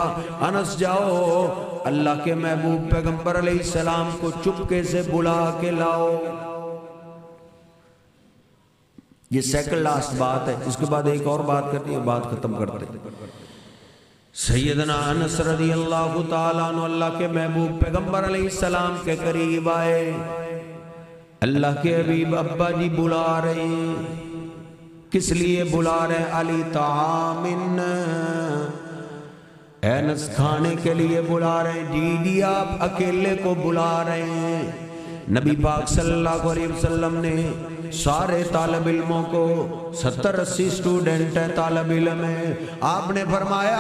انس جاؤ اللہ کے محبوب پیغمبر علیہ السلام کو چپکے سے بلا کے لاؤ۔ یہ سیکنڈ لاسٹ بات ہے، اس کے بعد ایک اور بات کرتی ہے، بات ختم کرتے ہیں۔ سیدنا انس رضی اللہ تعالیٰ عنہ اللہ کے محبوب پیغمبر علیہ السلام کے قریب آئے، اللہ کے حبیب ابا جی بلا رہے ہیں، کس لیے بلا رہے ہیں؟ علی طعامن، انس کھانے کے لیے بلا رہے ہیں۔ جی جی آپ اکیلے کو بلا رہے ہیں۔ نبی پاک صلی اللہ علیہ وسلم نے سارے طالب علموں کو 70-80 سٹوڈنٹ ہیں، طالب علم ہیں، آپ نے فرمایا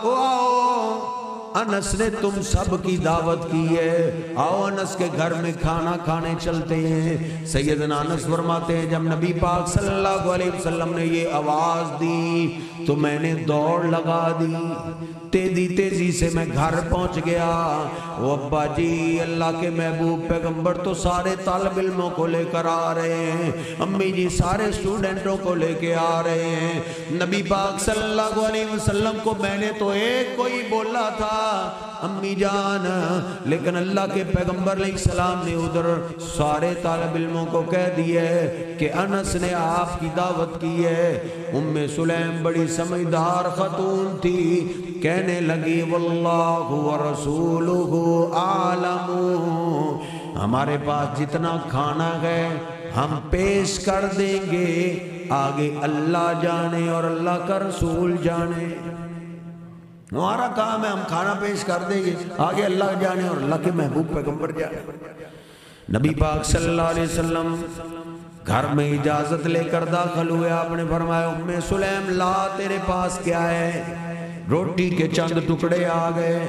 او آؤ، انس نے تم سب کی دعوت کی ہے، آؤ انس کے گھر میں کھانا کھانے چلتے ہیں۔ سیدنا انس فرماتے ہیں جب نبی پاک صلی اللہ علیہ وسلم نے یہ آواز دی تو میں نے دوڑ لگا دی، تیزی سے میں گھر پہنچ گیا۔ وہ ابا جی اللہ کے محبوب پیغمبر تو سارے طالب علموں کو لے کر آ رہے ہیں، امی جی سارے سٹوڈنٹوں کو لے کے آ رہے ہیں۔ نبی پاک صلی اللہ علیہ وسلم کو میں نے تو ایک کوئی بولا تھا امی جان، لیکن اللہ کے پیغمبر علیہ السلام نے ادھر سارے طالب علموں کو کہہ دیا ہے کہ انس نے آپ کی دعوت کی ہے۔ ام سلیم بڑی سمجھدار خاتون تھی، کہنے لگی واللہ ورسولہ عالم، ہمارے پاس جتنا کھانا ہے ہم پیش کر دیں گے، آگے اللہ جانے اور اللہ کا رسول جانے۔ ہمارا کام ہے ہم کھانا پیش کر دیں گے، آگے اللہ جانے اور اللہ کے محبوب پیغمبر جانے۔ نبی پاک صلی اللہ علیہ وسلم گھر میں اجازت لے کر داخل ہوئے، آپ نے فرمایا ام سلیم لا تیرے پاس کیا ہے؟ روٹی کے چند ٹکڑے آ گئے،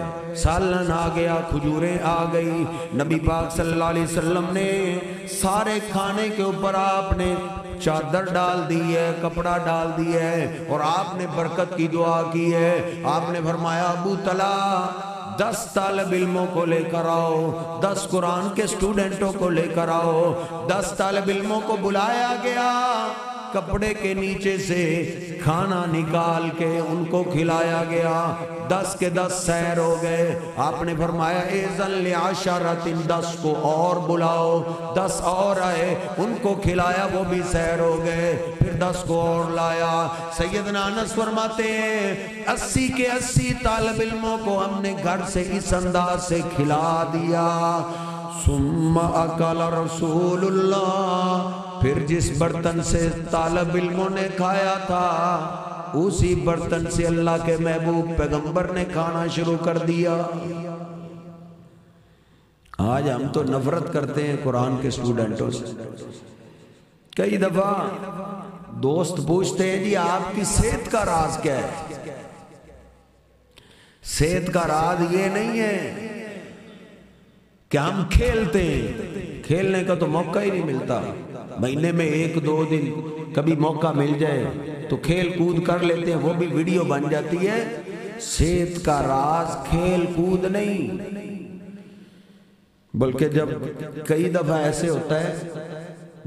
سالن آ گیا، کھجوریں آ گئی۔ نبی پاک صلی اللہ علیہ وسلم نے سارے کھانے کے اوپر آپ نے چادر ڈال دی ہے، کپڑا ڈال دی ہے، اور آپ نے برکت کی دعا کی ہے۔ آپ نے فرمایا ابو طلحہ 10 طالب علموں کو لے کر آؤ، 10 قرآن کے سٹوڈنٹوں کو لے کر آؤ۔ 10 طالب علموں کو بلایا گیا، کپڑے کے نیچے سے کھانا نکال کے ان کو کھلایا گیا، 10 کے 10 سیر ہو گئے۔ آپ نے فرمایا اذن لعشرۃ، 10 کو اور بلاؤ، 10 اور آئے، ان کو کھلایا، وہ بھی سیر ہو گئے، پھر 10 کو اور لایا۔ سیدنا انس فرماتے ہیں 80 کے 80 طالب علموں کو ہم نے گھر سے اس انداز سے کھلا دیا۔ ثم اکل رسول اللہ، پھر جس برتن سے طالب علموں نے کھایا تھا اسی برتن سے اللہ کے محبوب پیغمبر نے کھانا شروع کر دیا۔ آج ہم تو نفرت کرتے ہیں قرآن کے سٹوڈنٹوں سے۔ کئی دفعہ دوست پوچھتے ہیں جی آپ کی صحت کا راز کیا ہے؟ صحت کا راز یہ نہیں ہے کہ ہم کھیلتے ہیں، کھیلنے کا تو موقع ہی نہیں ملتا، مہینے میں 1-2 دن کبھی موقع مل جائے تو کھیل کود کر لیتے ہیں، وہ بھی ویڈیو بن جاتی ہے۔ صحت کا راز کھیل کود نہیں، بلکہ جب کئی دفعہ ایسے ہوتا ہے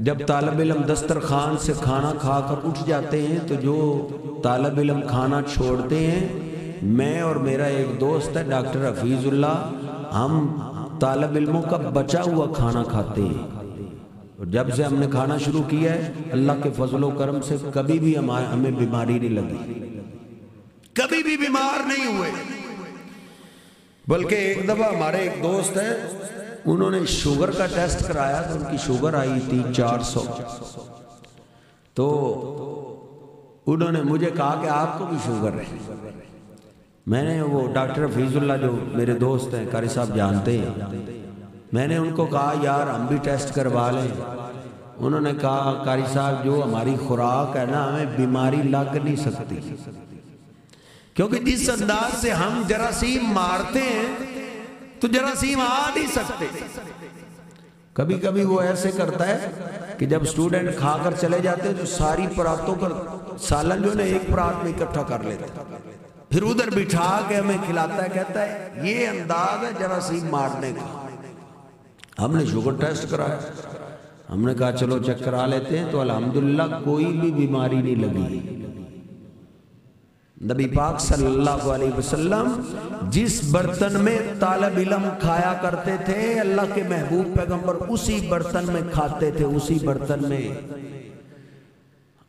جب طالب علم دسترخوان سے کھانا کھا کر اٹھ جاتے ہیں تو جو طالب علم کھانا چھوڑتے ہیں، میں اور میرا ایک دوست ہے ڈاکٹر حفیظ اللہ، ہم طالب علموں کا بچا ہوا کھانا کھاتے ہیں، اور جب سے ہم نے کھانا شروع کیا ہے اللہ کے فضل و کرم سے کبھی بھی ہمیں بیماری نہیں لگی، کبھی بھی بیمار نہیں ہوئے۔ بلکہ ایک دفعہ ہمارے ایک دوست ہیں، انہوں نے شوگر کا ٹیسٹ کرایا تو ان کی شوگر آئی تھی 400، تو انہوں نے مجھے کہا کہ آپ کو بھی شوگر ہے۔ میں نے وہ ڈاکٹر حفیظ اللہ جو میرے دوست ہیں، قاری صاحب جانتے ہیں، میں نے ان کو کہا یار ہم بھی ٹیسٹ کروا لیں۔ انہوں نے کہا قاری صاحب جو ہماری خوراک ہے نا ہمیں بیماری لگ نہیں سکتی، کیونکہ جس انداز سے ہم جراثیم مارتے ہیں تو جراثیم آ نہیں سکتے۔ کبھی کبھی وہ ایسے کرتا ہے کہ جب سٹوڈنٹ کھا کر چلے جاتے ہیں تو ساری پراتوں پر سالن جو نے ایک پرات میں اکٹھا کر لیتے ہیں، پھر ادھر بٹھا کے ہمیں کھلاتا ہے، کہتا ہے یہ انداز ہے جراثیم مارنے کا۔ ہم نے شوگر ٹیسٹ کرایا، ہم نے کہا چلو چیک کرا لیتے ہیں، تو الحمدللہ کوئی بھی بیماری نہیں لگی۔ نبی پاک صلی اللہ علیہ وسلم جس برتن میں طالب علم کھایا کرتے تھے اللہ کے محبوب پیغمبر اسی برتن میں کھاتے تھے، اسی برتن میں۔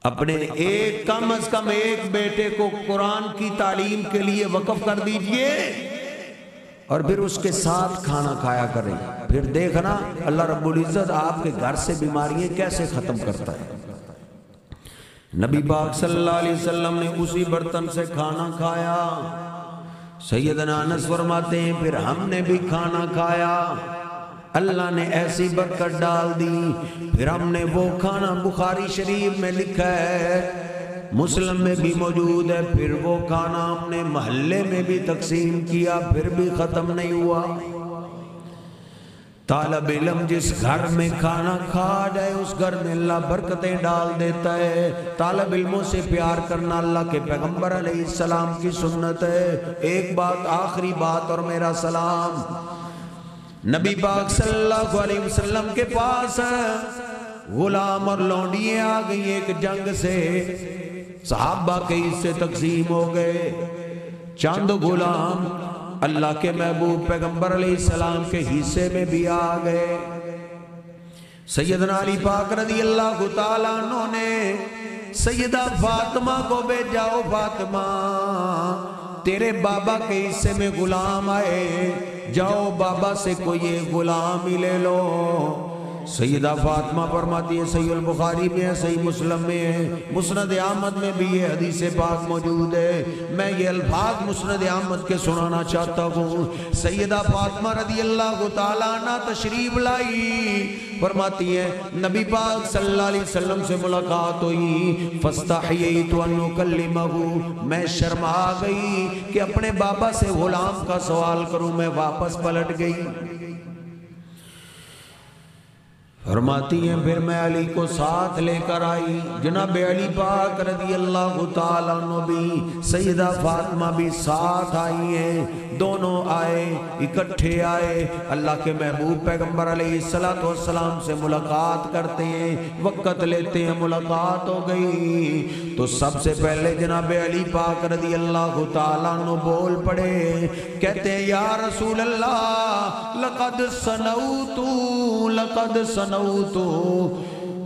اپنے کم از کم ایک بیٹے کو قرآن کی تعلیم کے لیے وقف کر دیجئے، اور پھر اس کے ساتھ کھانا کھایا کریں. پھر دیکھنا اللہ رب العزت آپ کے گھر سے بیماریاں کیسے ختم کرتا ہے. نبی پاک صلی اللہ علیہ وسلم نے اسی برتن سے کھانا کھایا. سیدنا انس فرماتے ہیں پھر ہم نے بھی کھانا کھایا, اللہ نے ایسی برکت ڈال دی. پھر ہم نے وہ کھانا, بخاری شریف میں لکھا ہے, مسلم میں بھی موجود ہے, پھر وہ کھانا ہم نے محلے میں بھی تقسیم کیا, پھر بھی ختم نہیں ہوا. طالب علم جس گھر میں کھانا کھا جائے اس گھر میں اللہ برکتیں ڈال دیتا ہے. طالب علموں سے پیار کرنا اللہ کے پیغمبر علیہ السلام کی سنت ہے. ایک بات, آخری بات اور میرا سلام. نبی پاک صلی اللہ علیہ وسلم کے پاس غلام اور لونڈیاں آ گئی ایک جنگ سے. صحابہ کے حصے تقسیم ہو گئے. چند غلام اللہ کے محبوب پیغمبر علیہ السلام کے حصے میں بھی آ گئے. سیدنا علی پاک رضی اللہ تعالیٰ عنہ نے سیدہ فاطمہ کو بھیجا, او فاطمہ تیرے بابا کے حصے میں غلام آئے, جاؤ بابا سے کوئی ایک غلام ہی لے لو. سیدہ فاطمہ فرماتی ہے, صحیح البخاری میں ہے, صحیح مسلم میں ہے, مسند احمد میں بھی یہ حدیث پاک موجود ہے. میں یہ الفاظ مسند احمد کے سنانا چاہتا ہوں. سیدہ فاطمہ رضی اللہ تعالیٰ عنہ تشریف لائی, فرماتی ہے نبی پاک صلی اللہ علیہ وسلم سے ملاقات ہوئی. فاستحییت ان اکلمہ, میں شرما گئی کہ اپنے بابا سے غلام کا سوال کروں. میں واپس پلٹ گئی. فرماتی ہیں پھر میں علی کو ساتھ لے کر آئی. جناب علی پاک رضی اللہ تعالیٰ عنہ بھی, سیدہ فاطمہ بھی ساتھ آئی ہیں. دونوں آئے, اکٹھے آئے, اللہ کے محبوب پیغمبر علیہ السلام سے ملاقات کرتے ہیں, وقت لیتے ہیں. ملاقات ہو گئی تو سب سے پہلے جناب علی پاک رضی اللہ تعالیٰ عنہ بول پڑے, کہتے ہیں یا رسول اللہ لقد سنوتو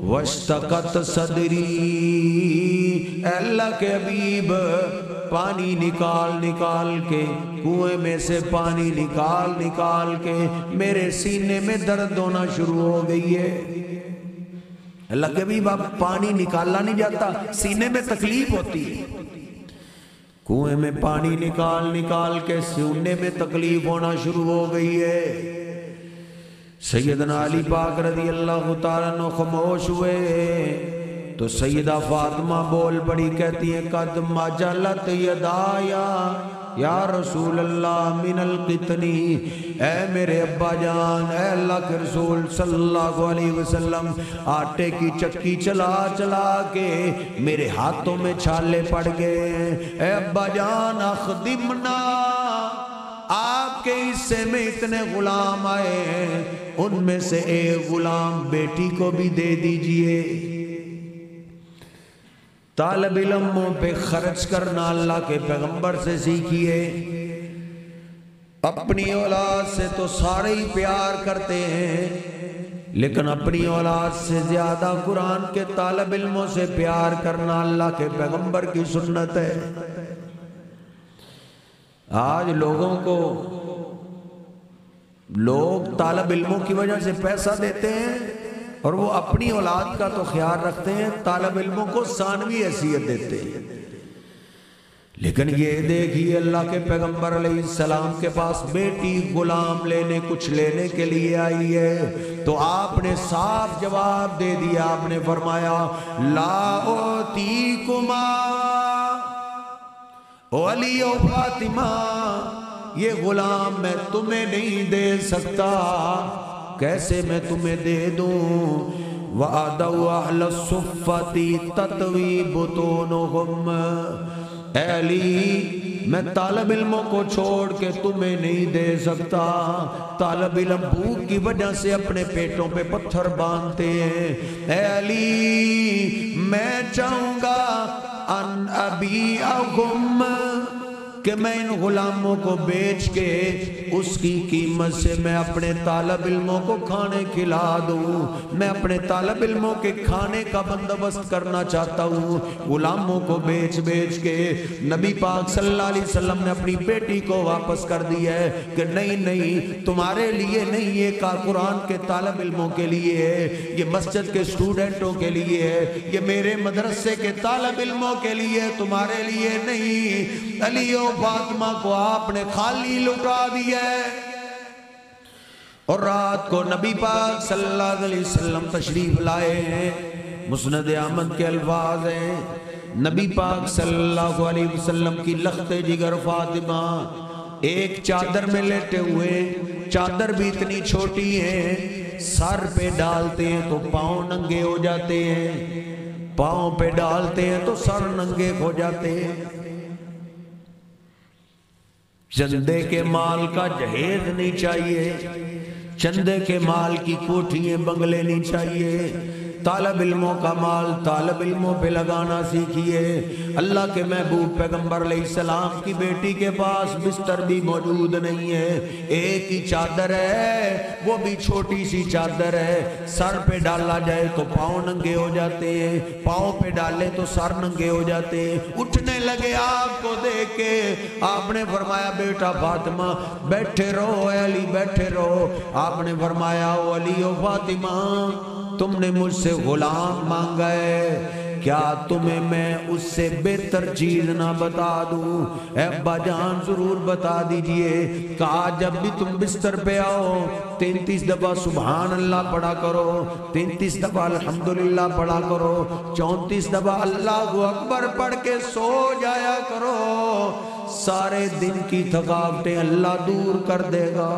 واشتقت صدری. اے اللہ کے حبیب, پانی نکال کے, کنویں میں سے پانی نکال کے میرے سینے میں درد ہونا شروع ہو گئی ہے. اللہ کے حبیب اب پانی نکالا نہیں جاتا, سینے میں تکلیف ہوتی ہے. کنویں میں پانی نکال کے سینے میں تکلیف ہونا شروع ہو گئی ہے. سیدنا علی پاک رضی اللہ تعالیٰ عنہ خاموش ہوئے تو سیدہ فاطمہ بول پڑی, کہتی ہیں قد مجلت یدایا یا رسول اللہ من القطنی. اے میرے ابا جان, اے اللہ کے رسول صلی اللہ علیہ وسلم, آٹے کی چکی چلا کے میرے ہاتھوں میں چھالے پڑ گئے. اے ابا جان اخدمنا, آپ کے حصے میں اتنے غلام آئے ہیں, ان میں سے ایک غلام بیٹی کو بھی دے دیجئے. طالب علموں پہ خرچ کرنا اللہ کے پیغمبر سے سیکھیے. اپنی اولاد سے تو سارے ہی پیار کرتے ہیں, لیکن اپنی اولاد سے زیادہ قرآن کے طالب علموں سے پیار کرنا اللہ کے پیغمبر کی سنت ہے. آج لوگ طالب علموں کی وجہ سے پیسہ دیتے ہیں اور وہ اپنی اولاد کا تو خیال رکھتے ہیں, طالب علموں کو ثانوی حیثیت دیتے ہیں. لیکن یہ دیکھیے اللہ کے پیغمبر علیہ السلام کے پاس بیٹی غلام لینے, کچھ لینے کے لیے آئی ہے, تو آپ نے صاف جواب دے دیا. آپ نے فرمایا لا اوتیکما, او علی و فاطمہ, یہ غلام میں تمہیں نہیں دے سکتا. کیسے میں تمہیں دے دوں؟ وَأَدَوْ أَحْلَ الصُّفَّةِ تَتْوِي بُطُونُهُمْ. اے علی, میں طالب علموں کو چھوڑ کے تمہیں نہیں دے سکتا. طالب علم بھوک کی وجہ سے اپنے پیٹوں پہ پتھر باندھتے ہیں. اے علی, میں چاہوں گا ان ابیعہم, کہ میں ان غلاموں کو بیچ کے اس کی قیمت سے میں اپنے طالب علموں کو کھانے کھلا دوں، میں اپنے طالب علموں کے کھانے کا بندوبست کرنا چاہتا ہوں۔ غلاموں کو بیچ کے نبی پاک صلی اللہ علیہ وسلم نے اپنی بیٹی کو واپس کر دیا ہے کہ نہیں تمہارے لیے نہیں، یہ قرآن کے طالب علموں کے لیے ہے، یہ مسجد کے اسٹوڈنٹوں کے لیے ہے، یہ میرے مدرسے کے طالب علموں کے لیے، تمہارے لیے نہیں۔ علی و فاطمہ کو آپ نے خالی لٹا دیا ہے۔ اور رات کو نبی پاک صلی اللہ علیہ وسلم تشریف لائے ہیں، مسند احمد کے الفاظ ہیں، نبی پاک صلی اللہ علیہ وسلم کی لخت جگر فاطمہ ایک چادر میں لیٹے ہوئے، چادر بھی اتنی چھوٹی ہے، سر پہ ڈالتے ہیں تو پاؤں ننگے ہو جاتے ہیں، پاؤں پہ ڈالتے ہیں تو سر ننگے ہو جاتے ہیں۔ چندے کے مال کا جہیز نہیں چاہیے، چندے کے مال کی کوٹھیاں بنگلے نہیں چاہیے، طالب علموں کا مال طالب علموں پہ لگانا سیکھیے۔ اللہ کے محبوب پیغمبر علیہ السلام کی بیٹی کے پاس بستر بھی موجود نہیں ہے، ایک ہی چادر ہے، وہ بھی چھوٹی سی چادر ہے، سر پہ ڈالا جائے تو پاؤں ننگے ہو جاتے ہیں، پاؤں پہ ڈالے تو سر ننگے ہو جاتے ہیں۔ اٹھنے لگے آپ کو دیکھ کے، آپ نے فرمایا بیٹا فاطمہ بیٹھے رہو، اے علی بیٹھے رہو۔ آپ نے فرمایا او علی و فاطمہ تم نے مجھ سے غلام مانگا ہے، کیا تمہیں میں اس سے بہتر چیز نہ بتا دوں؟ اے ابا جان ضرور بتا دیجئے۔ کہا جب بھی تم بستر پہ آؤ 33 دفعہ سبحان اللہ پڑھا کرو، 33 دفعہ الحمدللہ پڑھا کرو، 34 دفعہ اللہ اکبر پڑھ کے سو جایا کرو، سارے دن کی تھکاوٹیں اللہ دور کر دے گا۔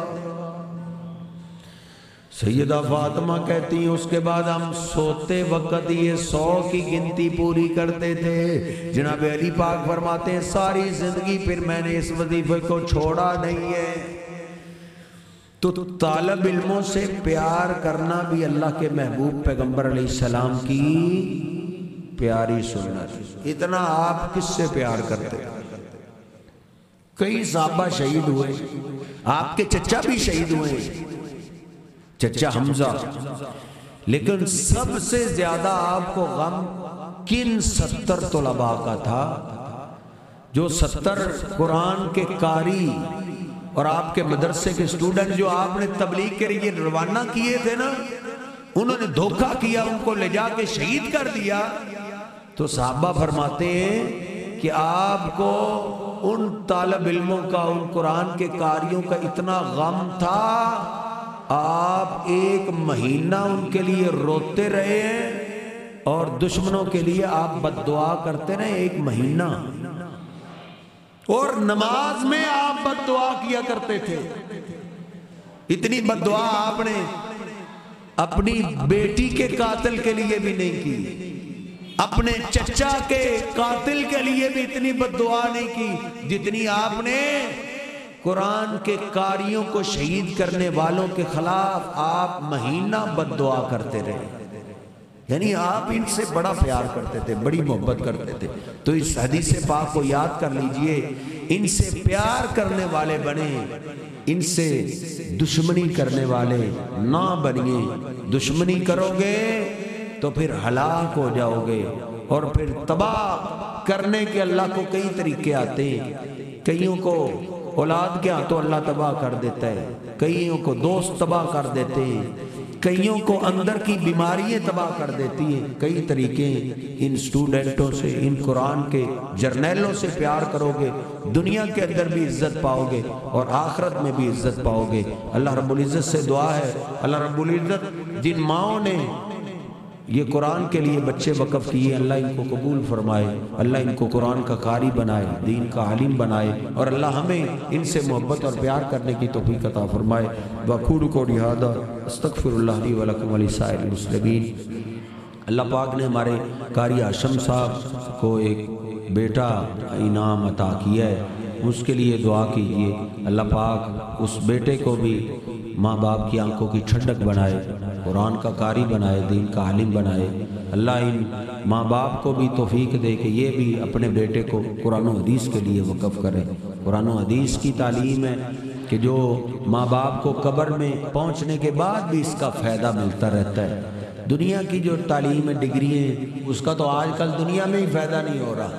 سیدہ فاطمہ کہتی ہیں اس کے بعد ہم سوتے وقت یہ 100 کی گنتی پوری کرتے تھے۔ جناب علی پاک فرماتے ہیں ساری زندگی پھر میں نے اس وظیفے کو چھوڑا نہیں ہے۔ تو طالب علموں سے پیار کرنا بھی اللہ کے محبوب پیغمبر علیہ السلام کی پیاری سنت۔ اتنا آپ کس سے پیار کرتے؟ کئی صحابہ شہید ہوئے، آپ کے چچا بھی شہید ہوئے، چچا حمزہ، لیکن سب سے زیادہ آپ کو غم کن 70 طلباء کا تھا جو 70 قرآن کے قاری اور آپ کے مدرسے کے اسٹوڈنٹ جو آپ نے تبلیغ کے لیے روانہ کیے تھے نا، انہوں نے دھوکہ کیا، ان کو لے جا کے شہید کر دیا۔ تو صحابہ فرماتے ہیں کہ آپ کو ان طالب علموں کا، ان قرآن کے قاریوں کا اتنا غم تھا، آپ 1 مہینہ ان کے لیے روتے رہے ہیں اور دشمنوں کے لیے آپ بد دعا کرتے رہے 1 مہینہ، اور نماز میں آپ بد دعا کیا کرتے تھے۔ اتنی بد دعا آپ نے اپنی بیٹی کے قاتل کے لیے بھی نہیں کی، اپنے چچا کے قاتل کے لیے بھی اتنی بد دعا نہیں کی جتنی آپ نے قرآن کے قاریوں کو شہید کرنے والوں کے خلاف آپ مہینہ بد دعا کرتے رہے۔ یعنی آپ ان سے بڑا پیار کرتے تھے، بڑی محبت کرتے تھے۔ تو اس حدیث پاک کو یاد کر لیجئے، ان سے پیار کرنے والے بنے، ان سے دشمنی کرنے والے نہ بنیے۔ دشمنی کرو گے تو پھر ہلاک ہو جاؤ گے، اور پھر تباہ کرنے کے اللہ کو کئی طریقے آتے ہیں۔ کئیوں کو اولاد کے ہاتھوں اللہ تباہ کر دیتا ہے، کئیوں کو دوست تباہ کر دیتے ہیں، کئیوں کو اندر کی بیماریاں تباہ کر دیتی ہیں۔ کئی طریقے ان سٹوڈنٹوں سے، ان قرآن کے جرنیلوں سے پیار کرو گے، دنیا کے اندر بھی عزت پاؤ گے اور آخرت میں بھی عزت پاؤ گے۔ اللہ رب العزت سے دعا ہے، اللہ رب العزت جن ماؤں نے یہ قرآن کے لیے بچے وقف کیے، اللہ ان کو قبول فرمائے، اللہ ان کو قرآن کا قاری بنائے، دین کا عالم بنائے، اور اللہ ہمیں ان سے محبت اور پیار کرنے کی توفیق عطا فرمائے۔ وَأَقُولُ قَوْلِي هَٰذَا أَسْتَغْفِرُ اللَّهَ لِي وَلَكُمْ وَلِسَائِرِ الْمُسْلِمِينَ۔ اللہ پاک نے ہمارے قاری ہاشم صاحب کو ایک بیٹا انعام عطا کیا ہے، اس کے لیے دعا کیجئے، اللہ پاک اس بیٹے کو بھی ماں باپ کی آنکھوں کی ٹھنڈک بنائے، قرآن کا قاری بنائے، دین کا عالم بنائے۔ اللہ ان ماں باپ کو بھی توفیق دے کہ یہ بھی اپنے بیٹے کو قرآن و حدیث کے لیے وقف کریں۔ قرآن و حدیث کی تعلیم ہے کہ جو ماں باپ کو قبر میں پہنچنے کے بعد بھی اس کا فائدہ ملتا رہتا ہے۔ دنیا کی جو تعلیم ہے، ڈگری ہیں، اس کا تو آج کل دنیا میں ہی فائدہ نہیں ہو رہا۔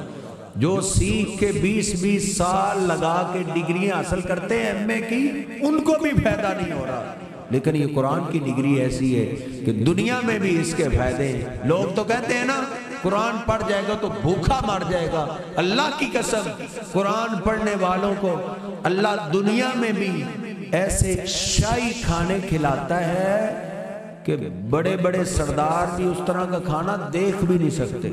جو سیکھ کے 20 سال لگا کے ڈگریاں حاصل کرتے ہیں ایم اے کی، ان کو بھی فائدہ نہیں ہو رہا۔ لیکن یہ قرآن کی ڈگری ایسی ہے کہ دنیا میں بھی اس کے فائدے ہیں۔ لوگ تو کہتے ہیں نا قرآن پڑھ جائے گا تو بھوکا مر جائے گا۔ اللہ کی قسم، قرآن پڑھنے والوں کو اللہ دنیا میں بھی ایسے شاہی کھانے کھلاتا ہے کہ بڑے بڑے سردار بھی اس طرح کا کھانا دیکھ بھی نہیں سکتے،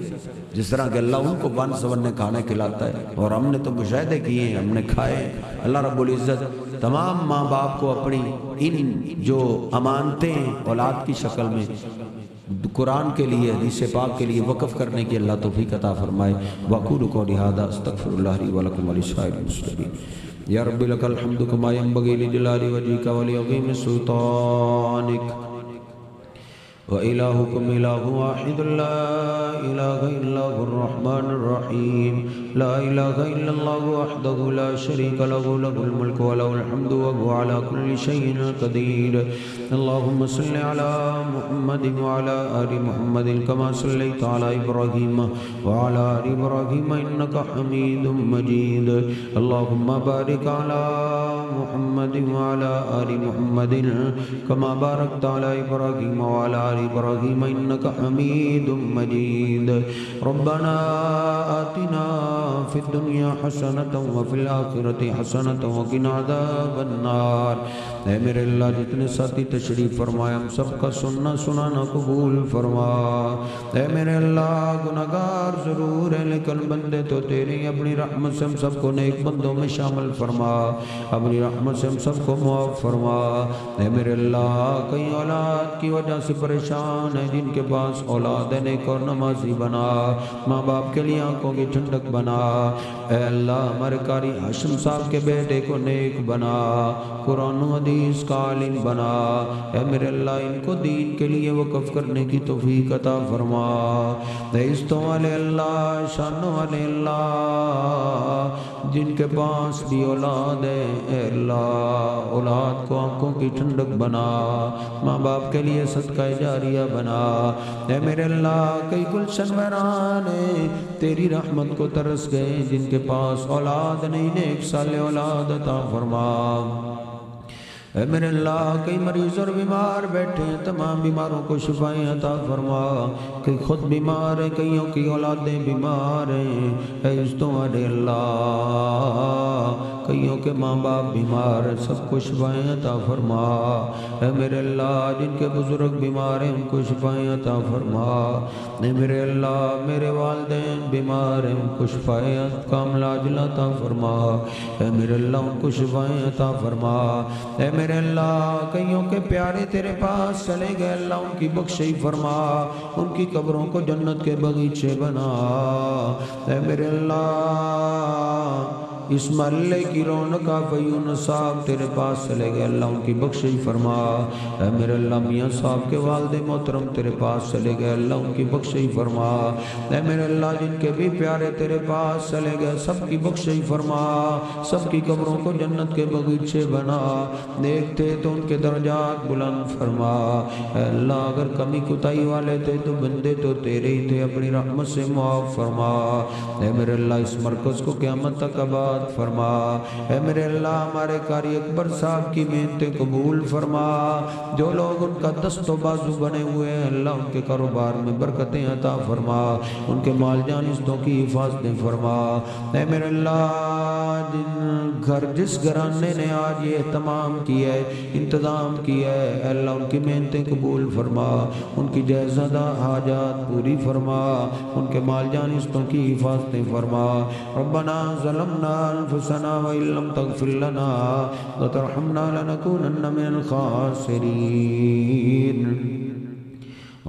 جس طرح کہ اللہ ان کو بن سونے کھانے کھلاتا ہے۔ اور ہم نے تو مشاہدے کیے ہیں، ہم نے کھائے ہیں۔ اللہ رب العزت تمام ماں باپ کو اپنی ان جو امانتیں اولاد کی شکل میں قرآن کے لیے، حدیث پاک کے لیے وقف کرنے کی اللہ توفیق عطا فرمائے۔ وَأَقُولُ قَوْلِي هَٰذَا أَسْتَغْفِرُ اللَّهَ لِي وَلَكُمْ وَلِسَائِرِ الْمُسْلِمِينَ یا رب لک الحمد کما ینبغی لجلال وجهک ولعظیم سلطانک وإلهكم إله واحد لا إله إلا هو الرحمن الرحيم لا إله إلا الله وحده لا شريك له له الملك وله الحمد وهو على كل شيء قدير اللهم صل على محمد وعلى آل محمد كما صليت على إبراهيم وعلى آل إبراهيم إنك حميد مجيد اللهم بارك على محمد وعلى آل محمد كما باركت على إبراهيم وعلى آل إبراهيم إنك حميد مجيد ربنا آتنا في الدنيا حسنة وفي الآخرة حسنة وقنا عذاب النار۔ اے میرے اللہ جتنے ساتھی تشریف فرمائے ہم سب کا سننا سنانا قبول فرما۔ اے میرے اللہ گناہگار ضرور ہے لیکن بندے تو تیری، اپنی رحمت سے ہم سب کو نیک بندوں میں شامل فرما، اپنی رحمت سے ہم سب کو معاف فرما۔ اے میرے اللہ کئی اولاد کی وجہ سے پریشان ہے، جن کے پاس اولاد ہے نیک اور نمازی بنا، ماں باپ کے لیے آنکھوں کی ٹھنڈک بنا۔ اے اللہ ہمارے قاری ہاشم صاحب کے بیٹے کو نیک بنا، قرآن و حدیث کا عالم بنا۔ اے میرے اللہ ان کو دین کے لیے وقف کرنے کی توفیق عطا فرما۔ عزتوں والے اللہ، شانوں والے اللہ، جن کے پاس بھی اولاد ہے اے اللہ اولاد کو آنکھوں کی ٹھنڈک بنا، ماں باپ کے لیے صدقہ جاریہ بنا۔ اے میرے اللہ کئی گلشن ویران ہیں تیری رحمت کو ترس گئے، جن کے پاس اولاد نہیں نیک صالح اولاد عطا فرما۔ اے میرے اللہ کئی مریض اور بیمار بیٹھے ہیں، تمام بیماروں کو شفائیں عطا فرما۔ کئی خود بیمار ہیں، کئیوں کی اولادیں بیمار ہیں، اے عزتوں والے اللہ کئیوں کے ماں باپ بیمار ہیں، سب کو شفائیں عطا فرما۔ اے میرے اللہ جن کے بزرگ بیمار ہیں ان کو شفائیں عطا فرما۔ اے میرے اللہ میرے والدین بیمار ہیں ان کو شفائیں کاملہ عاجلہ عطا فرما۔ اے میرے اللہ ان کو شفائیں عطا فرما۔ اے میرے اللہ کئیوں کے پیارے تیرے پاس چلے گئے، اللہ ان کی بخشش فرما، ان کی قبروں کو جنت کے باغیچے بنا۔ اے میرے اللہ اس محلے کی رونق فیون صاحب تیرے پاس چلے گئے، اللہ ان کی بخشش فرما۔ اے میرے اللہ میاں صاحب کے والد محترم تیرے پاس چلے گئے، اللہ ان کی بخشش فرما۔ اے میرے اللہ جن کے بھی پیارے تیرے پاس چلے گئے سب کی بخشش فرما، سب کی قبروں کو جنت کے باغیچے بنا، نیک تھے تو ان کے درجات بلند فرما۔ اے اللہ اگر کمی کوتاہی والے تھے تو بندے تو تیرے ہی تھے، اپنی رحمت سے معاف فرما۔ اے میرے اللہ اس مرکز کو قیامت تک آباد فرما۔ اے میرے اللہ ہمارے قاری اکبر صاحب کی محنتیں قبول فرما، جو لوگ ان کا دست و بازو بنے ہوئے ہیں اللہ ان کے کاروبار میں برکتیں عطا فرما، ان کے مال جان عزتوں کی حفاظتیں فرما۔ اے میرے اللہ جس گھرانے نے آج یہ اہتمام کیا ہے انتظام کیا ہے اے اللہ ان کی محنتیں قبول فرما، ان کی جائزہ حاجات پوری فرما، ان کے مال جان عزتوں کی حفاظتیں فرما۔ ربنا ظلمنا انفسنا وان لم تغفر لنا وترحمنا لنكونن من الخاسرين۔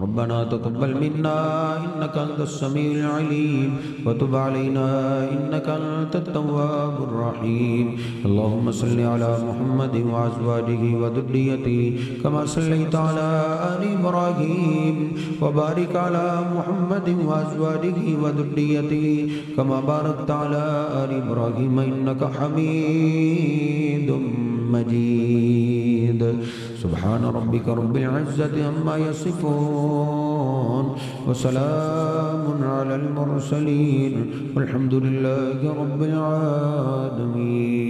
ربنا تقبل منا إنك أنت السميع العليم وتب علينا إنك أنت التواب الرحيم اللهم صل على محمد وأزواجه وذريته كما صليت على آل إبراهيم وبارك على محمد وأزواجه وذريته كما باركت على آل إبراهيم إنك حميد مجيد سبحان ربك رب العزة عما يصفون وسلام على المرسلين والحمد لله رب العالمين.